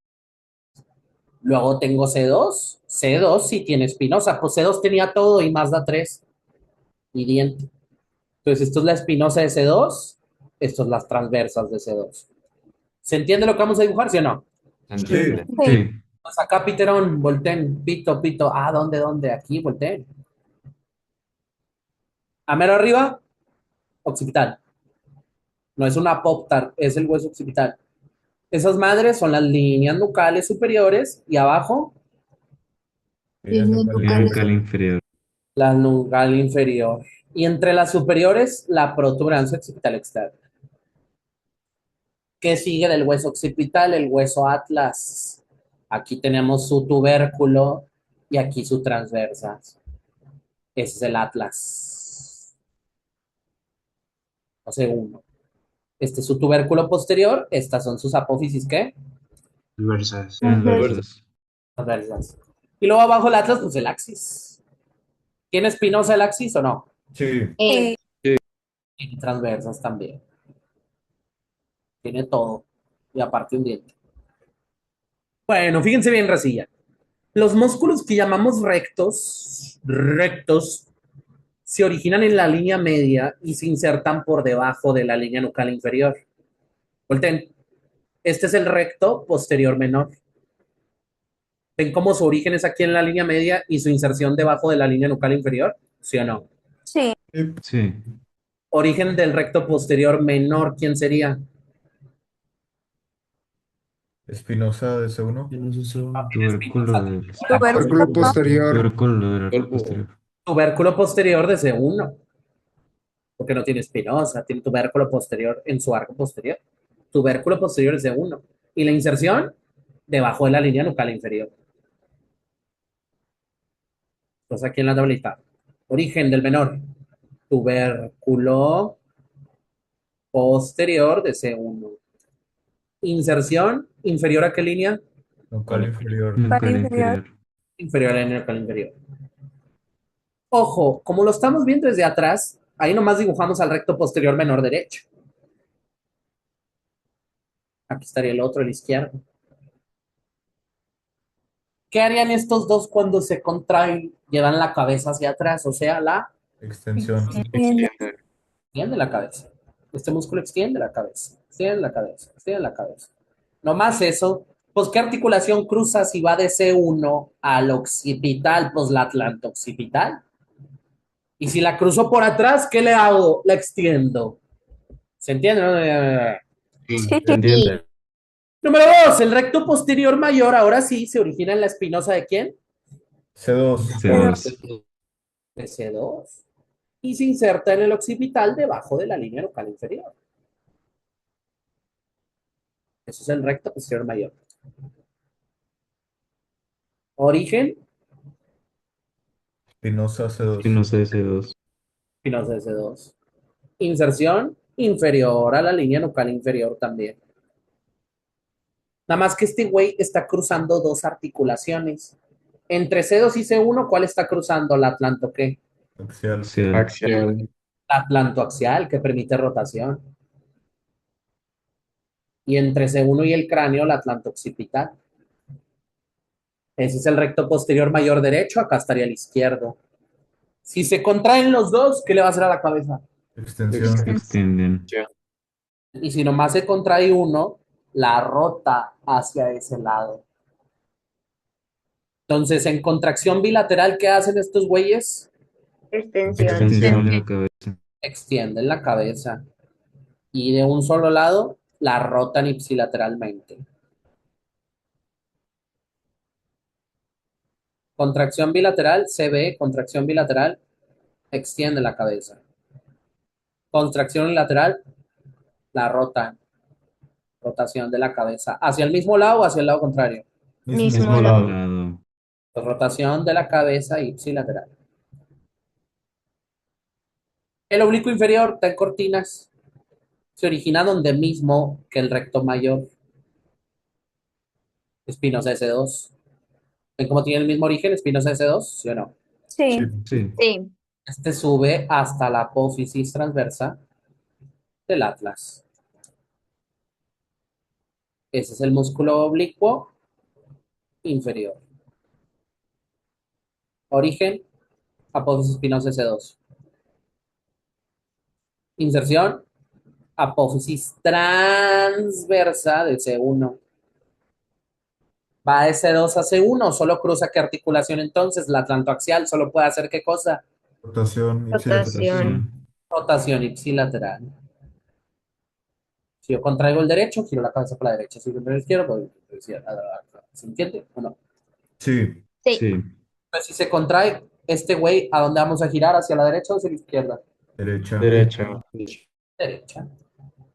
Luego tengo C2. C2 sí tiene espinosa. Pues C2 tenía todo y más da 3 y diente. Entonces, esto es la espinosa de C2. Esto es las transversas de C2. ¿Se entiende lo que vamos a dibujar, sí o no? Entiende. Sí. Pues acá, Piterón, volteen, pito. Ah, ¿dónde? Aquí, volteen. A mero arriba, occipital. No es una pop-tart, es el hueso occipital. Esas madres son las líneas nucales superiores y abajo, Líneas Líneas nucales. nucal inferior. la nucal inferior. Y entre las superiores, la protuberancia occipital externa. ¿Qué sigue del hueso occipital? El hueso atlas. Aquí tenemos su tubérculo y aquí su transversa. Ese es el atlas. O sea, uno. Este es su tubérculo posterior. Estas son sus apófisis, ¿qué? Transversas. Transversas. Y luego abajo el atlas, pues el axis. ¿Tiene espinosa el axis o no? Sí. Y transversas también. Tiene todo. Y aparte un diente. Bueno, fíjense bien, racilla. Los músculos que llamamos rectos, se originan en la línea media y se insertan por debajo de la línea nucal inferior. Volten. Este es el recto posterior menor. ¿Ven cómo su origen es aquí en la línea media y su inserción debajo de la línea nucal inferior? ¿Sí o no? Sí. Sí. Origen del recto posterior menor, ¿quién sería? Espinosa de C1. Tubérculo del Tubérculo Cálculo posterior. tubérculo del arco posterior. Tubérculo posterior de C1, porque no tiene espinosa, tiene tubérculo posterior en su arco posterior. Tubérculo posterior de C1. Y la inserción debajo de la línea nucal inferior. Entonces aquí en la tablita. Origen del menor. Tubérculo posterior de C1. Inserción inferior a qué línea? Nucal inferior. Nucal inferior. inferior. Inferior a la línea nucal inferior. Ojo, como lo estamos viendo desde atrás, ahí nomás dibujamos al recto posterior menor derecho. Aquí estaría el otro, el izquierdo. ¿Qué harían estos dos cuando se contraen? Llevan la cabeza hacia atrás, o sea, la Extensión. Extiende. extiende la cabeza. Este músculo extiende la cabeza, extiende la cabeza, extiende la cabeza. No más eso, pues ¿qué articulación cruza si va de C1 al occipital? Pues la atlanto-occipital. Y si la cruzo por atrás, ¿qué le hago? La extiendo. ¿Se entiende? Sí, Sí. se entiende. Número 2, el recto posterior mayor, ahora sí, se origina en la espinosa ¿de quién? C2. C2. De C2. Y se inserta en el occipital debajo de la línea nucal inferior. Eso es el recto posterior mayor. Origen, Espinosa C2. Y no sé C2. espinosa de C2. Inserción inferior a la línea nucal inferior también. Nada más que este güey está cruzando dos articulaciones. Entre C2 y C1, ¿cuál está cruzando? La atlanto ¿qué? Axial. Axial. La atlantoaxial, que permite rotación. Y entre C1 y el cráneo, la atlanto-occipital. Ese es el recto posterior mayor derecho, acá estaría el izquierdo. Si se contraen los dos, ¿qué le va a hacer a la cabeza? Extensión. Extienden. Y si nomás se contrae uno, la rota hacia ese lado. Entonces, en contracción bilateral, ¿qué hacen estos güeyes? Extensión. Extensión de la cabeza. Extienden la cabeza. Y de un solo lado, la rotan ipsilateralmente. Contracción bilateral, CB, contracción bilateral, extiende la cabeza. Contracción unilateral, la rotan. Rotación de la cabeza. ¿Hacia el mismo lado o hacia el lado contrario? Mismo lado. lado. Rotación de la cabeza ipsilateral. El oblicuo inferior está en cortinas. Se origina donde mismo que el recto mayor. Espinosa S2. ¿Ven cómo tiene el mismo origen? Espinosa S2, ¿sí o no? Sí. Sí. Sí. Este sube hasta la apófisis transversa del atlas. Ese es el músculo oblicuo inferior. Origen, apófisis espinosa S2. Inserción, apófisis transversa de C1. Va de C2 a C1, solo cruza qué articulación entonces, la atlantoaxial, solo puede hacer qué cosa, Rotación. Rotación. rotación ipsilateral. Si yo contraigo el derecho, giro la cabeza para la derecha, si yo contraigo el izquierdo, pues, ¿se entiende o no? Sí. Sí. Sí. Pues si se contrae este güey, ¿a dónde vamos a girar? ¿Hacia la derecha o hacia la izquierda? Derecha. Derecha. Derecha.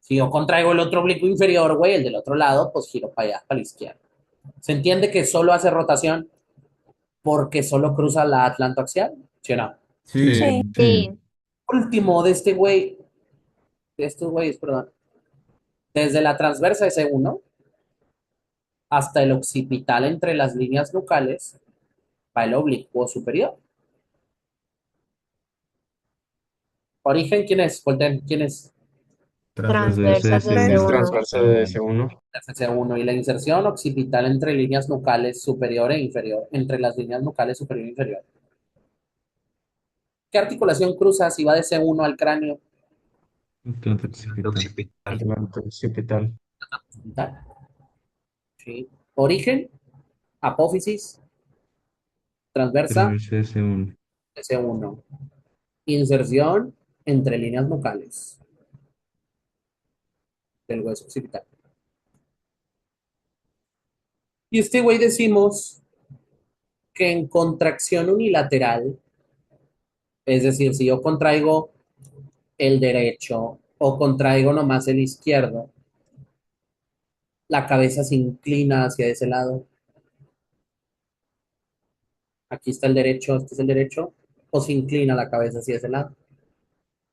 Si yo contraigo el otro oblicuo inferior, güey, el del otro lado, pues giro para allá, para la izquierda. ¿Se entiende que solo hace rotación porque solo cruza la atlantoaxial? ¿Sí o no? Sí. Sí. Sí. Último de este güey, de estos güeyes, perdón, desde la transversa de C1 hasta el occipital entre las líneas nucales, va el oblicuo superior. Origen, ¿quién es? Volten, ¿quién es? Transversa de C1. Transversa de S1. C1 y la inserción occipital entre líneas nucales superior e inferior, entre las líneas nucales superior e inferior. ¿Qué articulación cruza si va de C1 al cráneo? Atlanta occipital. Atlanta occipital. Sí. Origen, apófisis, transversa, Transversa de S1. C1. Inserción entre líneas nucales del hueso occipital. Y este güey decimos que en contracción unilateral Es decir, si yo contraigo el derecho o contraigo nomás el izquierdo, la cabeza se inclina hacia ese lado. Aquí está el derecho, este es el derecho, o se inclina la cabeza hacia ese lado.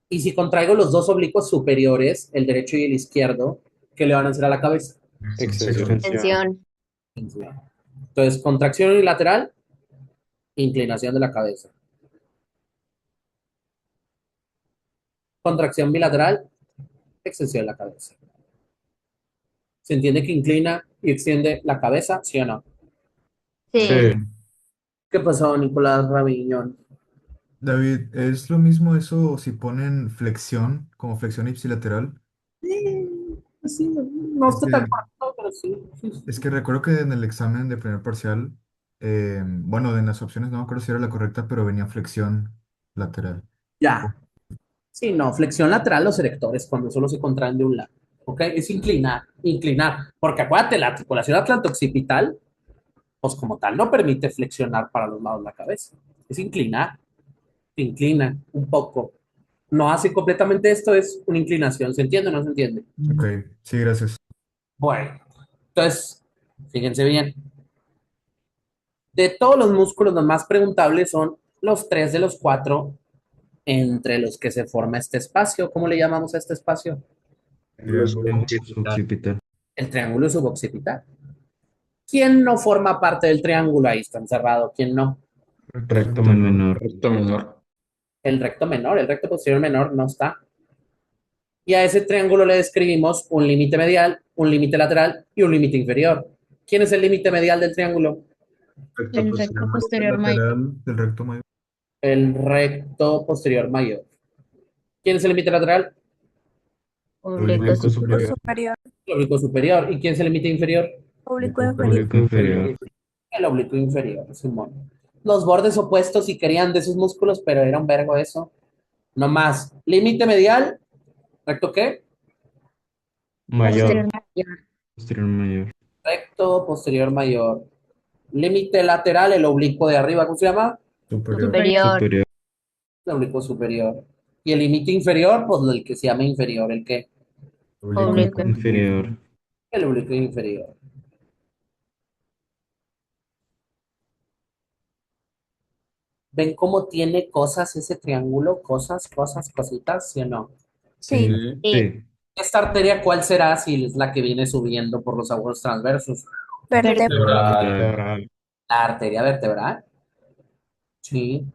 Y si contraigo los dos oblicuos superiores, el derecho y el izquierdo, ¿qué le van a hacer a la cabeza? Extensión. Extensión. Entonces, contracción unilateral, inclinación de la cabeza. Contracción bilateral, extensión de la cabeza. ¿Se entiende que inclina y extiende la cabeza? ¿Sí o no? Sí. Sí. ¿Qué pasó, Nicolás Raviñón? David, ¿es lo mismo eso si ponen flexión, como flexión ipsilateral? Sí, no Es está tan que, correcto, pero sí. es que recuerdo que en el examen de primer parcial, bueno, en las opciones no me acuerdo si era la correcta, pero venía flexión lateral. Ya. Sí, no, flexión lateral los erectores cuando solo se contraen de un lado. ¿Ok? Es inclinar, inclinar. Porque acuérdate, la articulación atlanto-occipital, pues como tal, no permite flexionar para los lados de la cabeza. Es inclinar, inclina un poco. No hace completamente esto, es una inclinación. ¿Se entiende o no se entiende? Ok, sí, gracias. Bueno, entonces, fíjense bien. De todos los músculos, los más preguntables son los tres de los cuatro entre los que se forma este espacio. ¿Cómo le llamamos a este espacio? Triángulo. Occipital. El triángulo suboccipital. ¿Quién no forma parte del triángulo? Ahí está encerrado. ¿Quién no? Recto menor. Recto menor. El recto menor, el recto posterior menor no está. Y a ese triángulo le describimos un límite medial, un límite lateral y un límite inferior. ¿Quién es el límite medial del triángulo? El recto posterior mayor. Lateral del recto mayor. El recto posterior mayor. ¿Quién es el límite lateral? Oblicuo Oblicuo superior. superior. El oblicuo superior. ¿Y quién es el límite inferior? Oblicuo inferior. El oblicuo inferior, Simón. Los bordes opuestos si querían de sus músculos, pero era un vergo eso. No más. Límite medial, ¿recto qué? Mayor. Posterior mayor. Posterior mayor. Recto posterior mayor. Límite lateral, el oblicuo de arriba, ¿cómo se llama? Superior. Superior. Superior. El oblicuo superior. Y el límite inferior, pues el que se llama inferior, ¿el qué? Oblicuo. Inferior. El oblicuo inferior. ¿Ven cómo tiene cosas ese triángulo? Cosas, cosas, cositas, ¿sí o no? Sí. Sí. Sí. ¿Esta arteria cuál será si es la que viene subiendo por los agudos transversos? Vertebral. La arteria vertebral. Sí.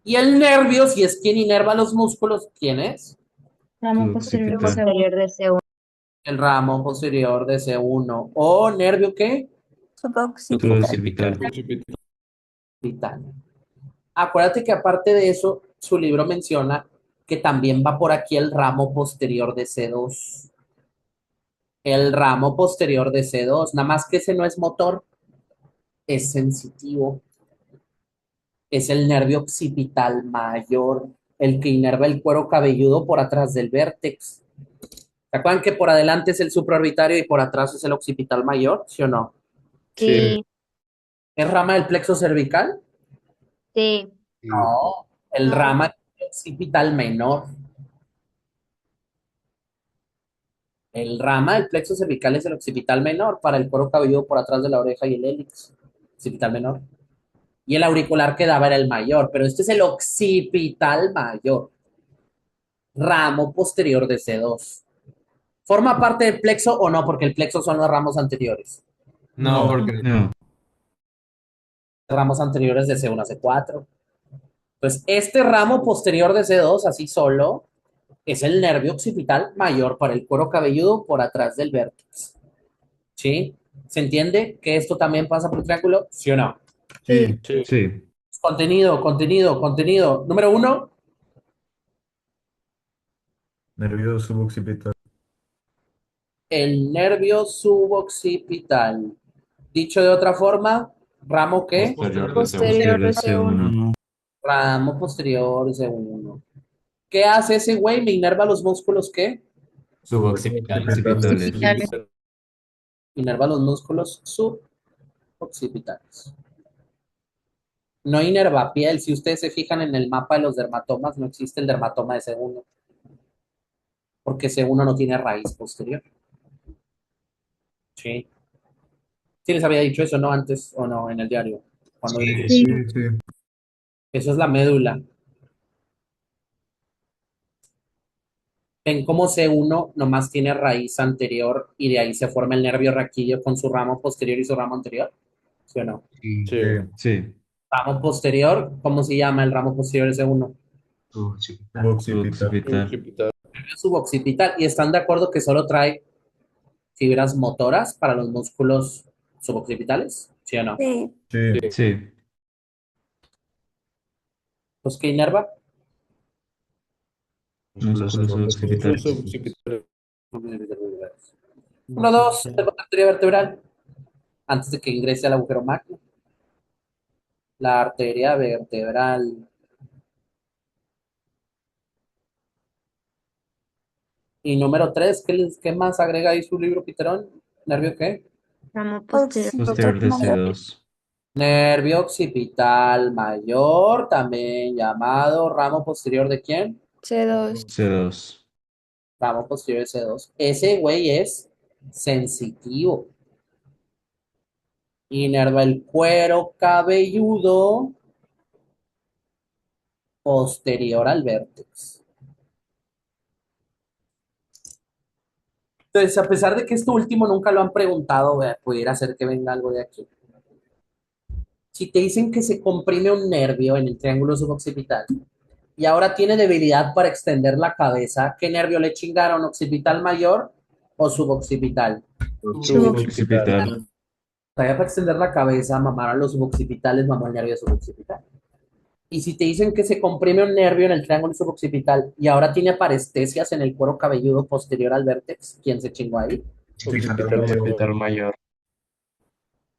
Y el nervio, si es quien inerva los músculos, ¿quién es? Ramo Suboccipital. posterior de C1. El ramo posterior de C1. ¿O nervio qué? Suboccipital. Occipital. Vital. Acuérdate que aparte de eso, su libro menciona que también va por aquí el ramo posterior de C2. El ramo posterior de C2, nada más que ese no es motor, es sensitivo. Es el nervio occipital mayor, el que inerva el cuero cabelludo por atrás del vértex. ¿Se acuerdan que por adelante es el supraorbitario y por atrás es el occipital mayor? ¿Sí o no? Sí. ¿Es rama del plexo cervical? Sí. No, el No. rama occipital menor. El rama del plexo cervical es el occipital menor para el cuero cabelludo por atrás de la oreja y el hélix. Occipital menor. Y el auricular que daba era el mayor, pero este es el occipital mayor. Ramo posterior de C2. ¿Forma parte del plexo o no? Porque el plexo son los ramos anteriores. No, porque No. Ramos anteriores de C1 a C4. Pues este ramo posterior de C2, así solo, es el nervio occipital mayor para el cuero cabelludo por atrás del vértex. ¿Sí? ¿Se entiende que esto también pasa por el triángulo? ¿Sí o no? Sí. sí. Sí. Contenido, contenido, contenido. Número 1, Nervio suboccipital. el nervio suboccipital. Dicho de otra forma, ramo ¿qué? Posterior de Posterior de C1. Ramo posterior C1. ¿Qué hace ese güey? Me inerva los músculos, ¿qué? Suboccipital. Occipitales. Inerva los músculos suboccipitales. No inerva piel. Si ustedes se fijan en el mapa de los dermatomas, no existe el dermatoma de C1, porque C1 no tiene raíz posterior. Sí. Sí les había dicho eso, ¿no? Antes o no, en el diario. Cuando dije. Sí. Sí, sí. Eso es la médula. En cómo C1 nomás tiene raíz anterior y de ahí se forma el nervio raquídeo con su ramo posterior y su ramo anterior. ¿Sí o no? Sí. Sí. Sí. Ramo posterior, ¿cómo se llama el ramo posterior de C1? Occipital. Occipital. Suboccipital. ¿Y están de acuerdo que solo trae fibras motoras para los músculos suboccipitales? ¿Sí o no? Sí. Sí. Sí. Pues que inerva. Músculos suboccipitales. Occipital. Uno, dos, arteria vertebral. Antes de que ingrese al agujero magno. La arteria vertebral. Y número tres, ¿qué más agrega ahí su libro, Piterón? ¿Nervio qué? Ramo posterior. Posterior de C2. Nervio occipital mayor, también llamado ramo posterior de quién? C2. C2. Ramo posterior de C2. Ese güey es sensitivo. Inerva el cuero cabelludo posterior al vértex. Entonces, a pesar de que esto último nunca lo han preguntado, pudiera ser que venga algo de aquí. Si te dicen que se comprime un nervio en el triángulo suboccipital y ahora tiene debilidad para extender la cabeza, ¿qué nervio le chingaron? ¿Occipital mayor o suboccipital? Suboccipitaal. Todavía para extender la cabeza, mamaron los suboccipitales, mamó el nervio suboccipital. Y si te dicen que se comprime un nervio en el triángulo suboccipital y ahora tiene parestesias en el cuero cabelludo posterior al vértex, ¿quién se chingó ahí? Occipital mayor.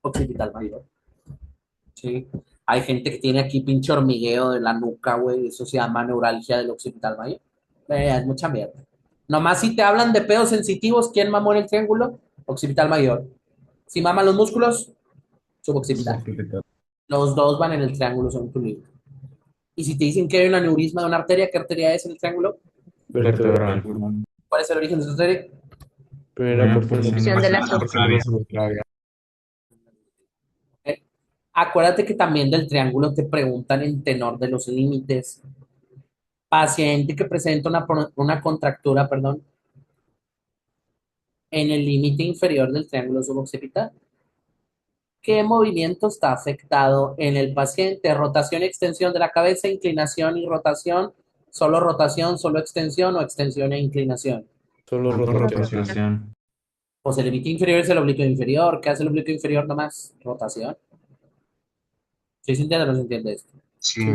Occipital mayor. Sí. Hay gente que tiene aquí pinche hormigueo de la nuca, güey. Eso se llama neuralgia del occipital mayor. Es mucha mierda. Nomás si te hablan de pedos sensitivos, ¿quién mamó en el triángulo? Occipital mayor. Si maman los músculos, suboccipital. Occipital. Los dos van en el triángulo, son tu libro. Y si te dicen que hay un aneurisma de una arteria, ¿qué arteria es en el triángulo? Vertebral. ¿Cuál es el origen de esa arteria? Primera Porción de la subclavia. ¿Eh? Acuérdate que también del triángulo te preguntan en tenor de los límites. Paciente que presenta una contractura, perdón, en el límite inferior del triángulo suboccipital. ¿Qué movimiento está afectado en el paciente? Rotación y extensión de la cabeza, inclinación y rotación, solo extensión o extensión e inclinación. Solo rotación. Rotación. Pues el límite inferior es el oblicuo inferior. ¿Qué hace el oblicuo inferior nomás? Rotación. ¿Sí se entiende o no se entiende esto? Sí.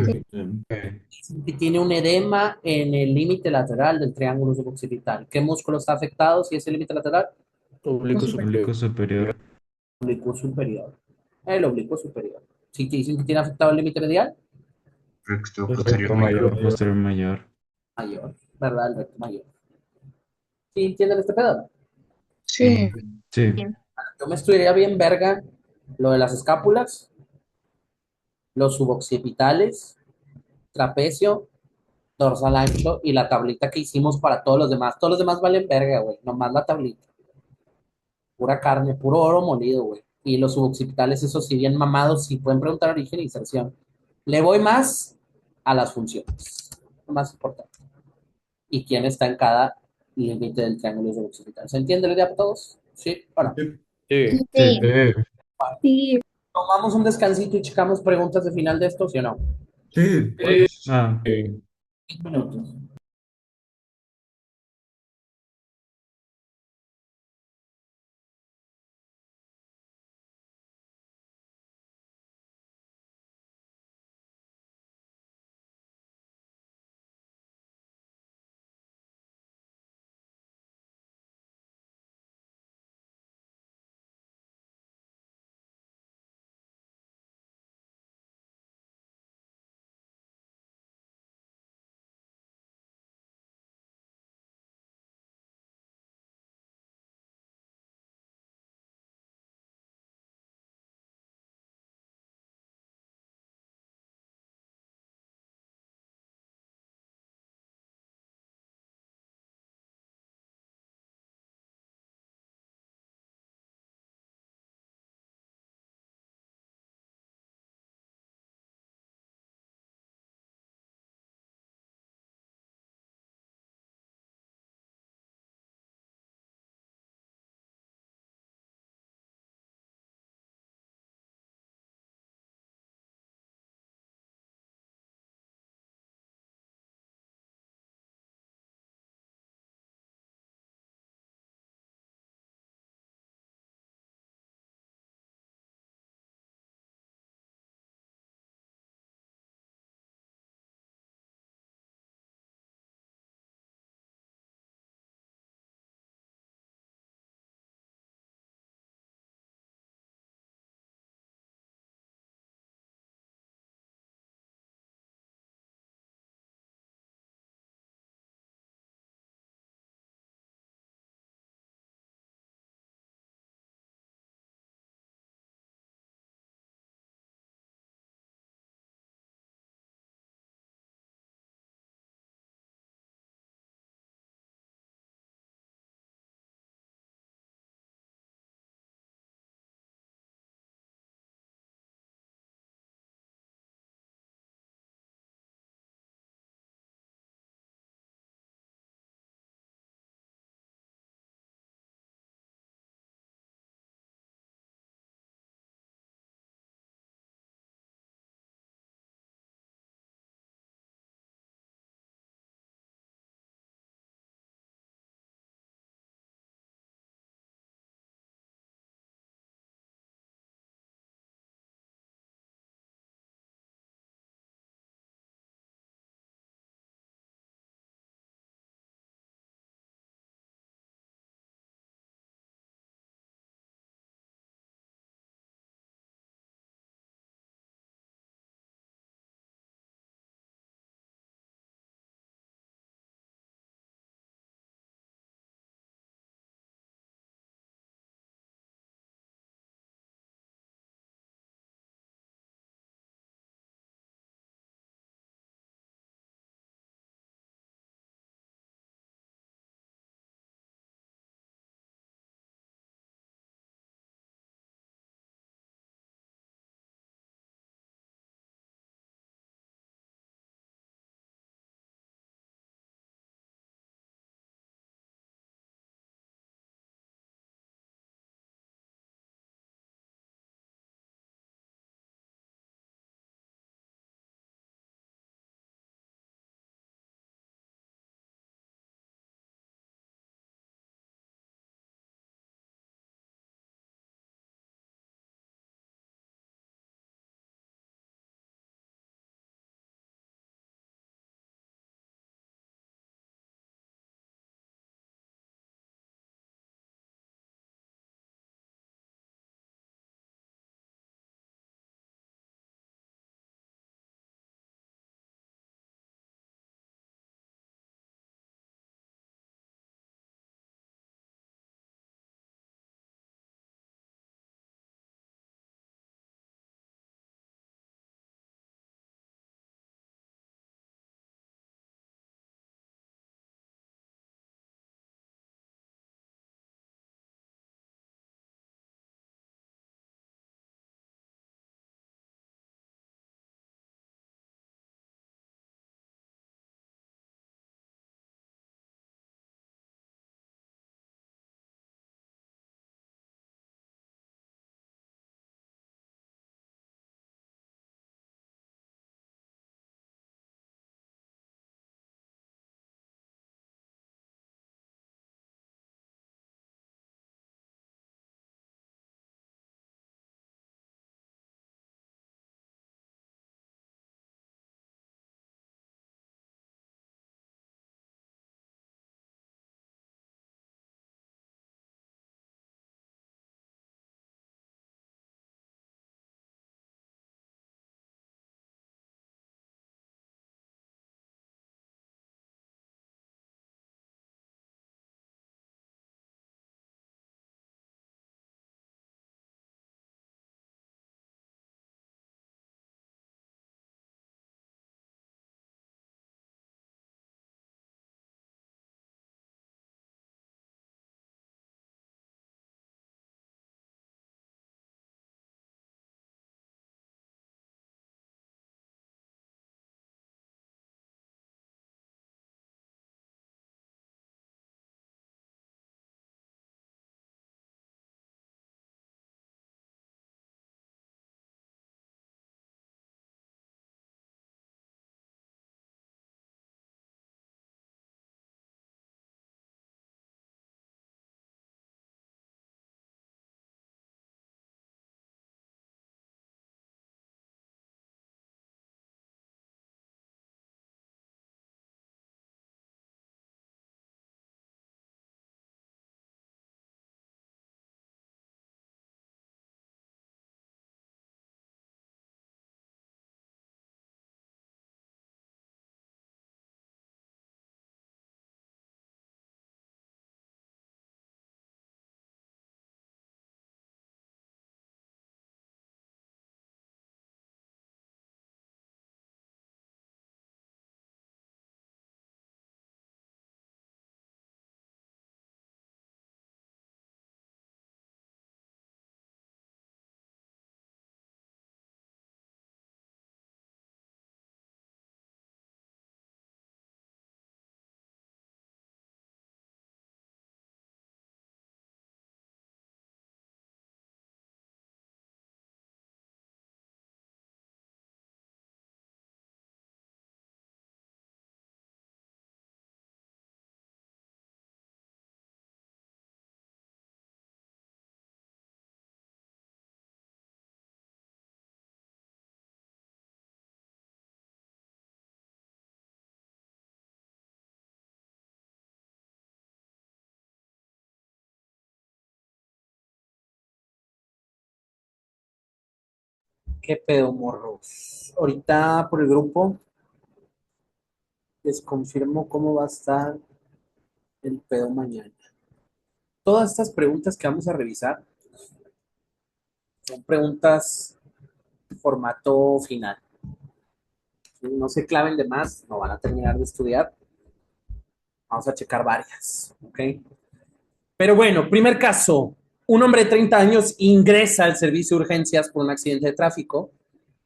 Si tiene un edema en el límite lateral del triángulo suboccipital. ¿Qué músculo está afectado si es el límite lateral? Oblicuo superior. Oblicuo superior. Oblicuo superior. El oblicuo superior. Si te dicen que tiene afectado el límite medial, Recto mayor. Posterior mayor. mayor, ¿verdad? El recto mayor. ¿Sí entienden este pedo? Sí. Sí. Yo me estudiaría bien verga lo de las escápulas, los suboccipitales, trapecio, dorsal ancho y la tablita que hicimos para todos los demás. Todos los demás valen verga, güey. Nomás la tablita. Pura carne, puro oro molido, güey. Y los suboccipitales, esos sí bien mamados, sí pueden preguntar origen e inserción. Le voy más a las funciones. Lo más importante. Y quién está en cada límite del triángulo suboccipital. ¿Se entiende la idea para todos? ¿Sí o no? Sí. Sí. Sí. Tomamos un descansito y checamos preguntas de final de esto, ¿sí o no? Sí. Ah. 5 minutos. ¿Qué pedo, morros? Ahorita por el grupo les confirmo cómo va a estar el pedo mañana. Todas estas preguntas que vamos a revisar son preguntas formato final. No se claven de más, no van a terminar de estudiar. Vamos a checar varias, ¿ok? Pero bueno, primer caso. Un hombre de 30 años ingresa al servicio de urgencias por un accidente de tráfico.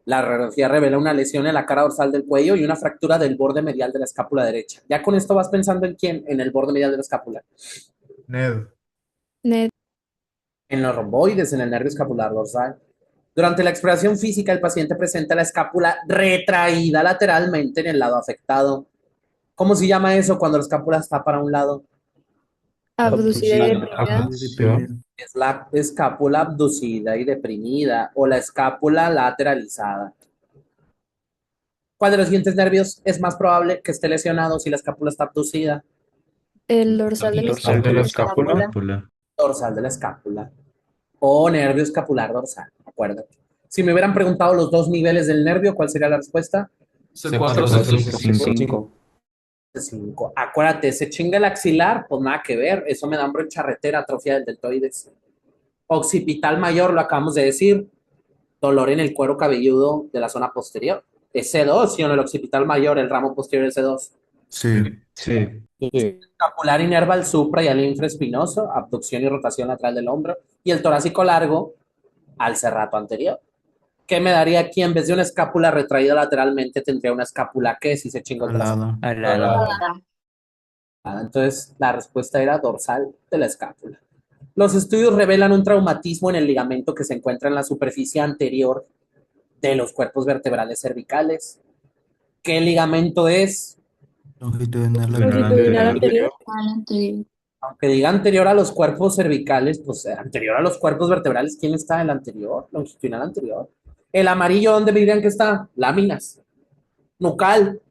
La radiografía revela una lesión en la cara dorsal del cuello y una fractura del borde medial de la escápula derecha. ¿Ya con esto vas pensando en quién? En el borde medial de la escápula. Ned. Ned. En los romboides, en el nervio escapular dorsal. Durante la exploración física, el paciente presenta la escápula retraída lateralmente en el lado afectado. ¿Cómo se llama eso cuando la escápula está para un lado? Abducida y deprimida. Abducción. Es la escápula abducida y deprimida o la escápula lateralizada. ¿Cuál de los siguientes nervios es más probable que esté lesionado si la escápula está abducida? El dorsal de la Dorsal de la escápula. Escápula. Dorsal de la escápula o nervio escapular dorsal, acuérdate. Si me hubieran preguntado los dos niveles del nervio, ¿cuál sería la respuesta? C4, C5. 5. Acuérdate, se chinga el axilar, pues nada que ver, eso me da hambre charretera, atrofia del deltoides. Occipital mayor, lo acabamos de decir, dolor en el cuero cabelludo de la zona posterior. Es C2, ¿sí o no? El occipital mayor, el ramo posterior es C2. Sí. Sí. Sí. Escapular inerva al supra y al infraespinoso, abducción y rotación lateral del hombro, y el torácico largo al cerrato anterior. ¿Qué me daría aquí en vez de una escápula retraída lateralmente? Tendría una escápula que si se chingó el brazo. Al lado. Entonces, la respuesta era dorsal de la escápula. Los estudios revelan un traumatismo en el ligamento que se encuentra en la superficie anterior de los cuerpos vertebrales cervicales. ¿Qué ligamento es? Longitudinal Longitudinal anterior. anterior. Aunque diga anterior a los cuerpos cervicales, pues anterior a los cuerpos vertebrales, ¿quién está en el anterior? Longitudinal anterior. El amarillo, ¿dónde me dirían que está? Láminas. Nucal,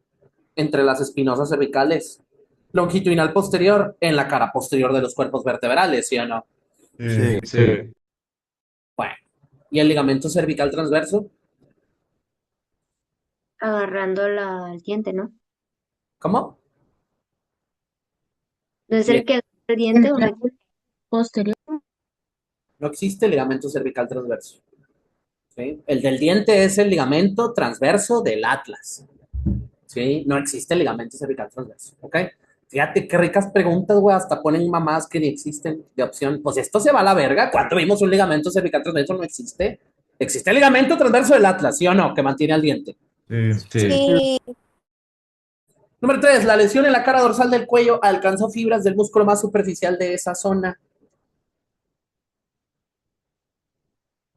entre las espinosas cervicales. Longitudinal posterior, en la cara posterior de los cuerpos vertebrales, ¿sí o no? Sí. Sí. Bueno. ¿Y el ligamento cervical transverso? Agarrando el diente, ¿no? ¿Cómo? ¿No es el que agarra el diente o la Posterior. No existe ligamento cervical transverso. ¿Sí? El del diente es el ligamento transverso del atlas. ¿Sí? No existe ligamento cervical transverso. ¿Ok? Fíjate qué ricas preguntas, güey. Hasta ponen mamás que ni existen de opción. Pues esto se va a la verga. ¿Cuándo vimos un ligamento cervical transverso? No existe. ¿Existe el ligamento transverso del atlas? ¿Sí o no? Que mantiene al diente. Sí. Sí. Número 3. La lesión en la cara dorsal del cuello alcanzó fibras del músculo más superficial de esa zona.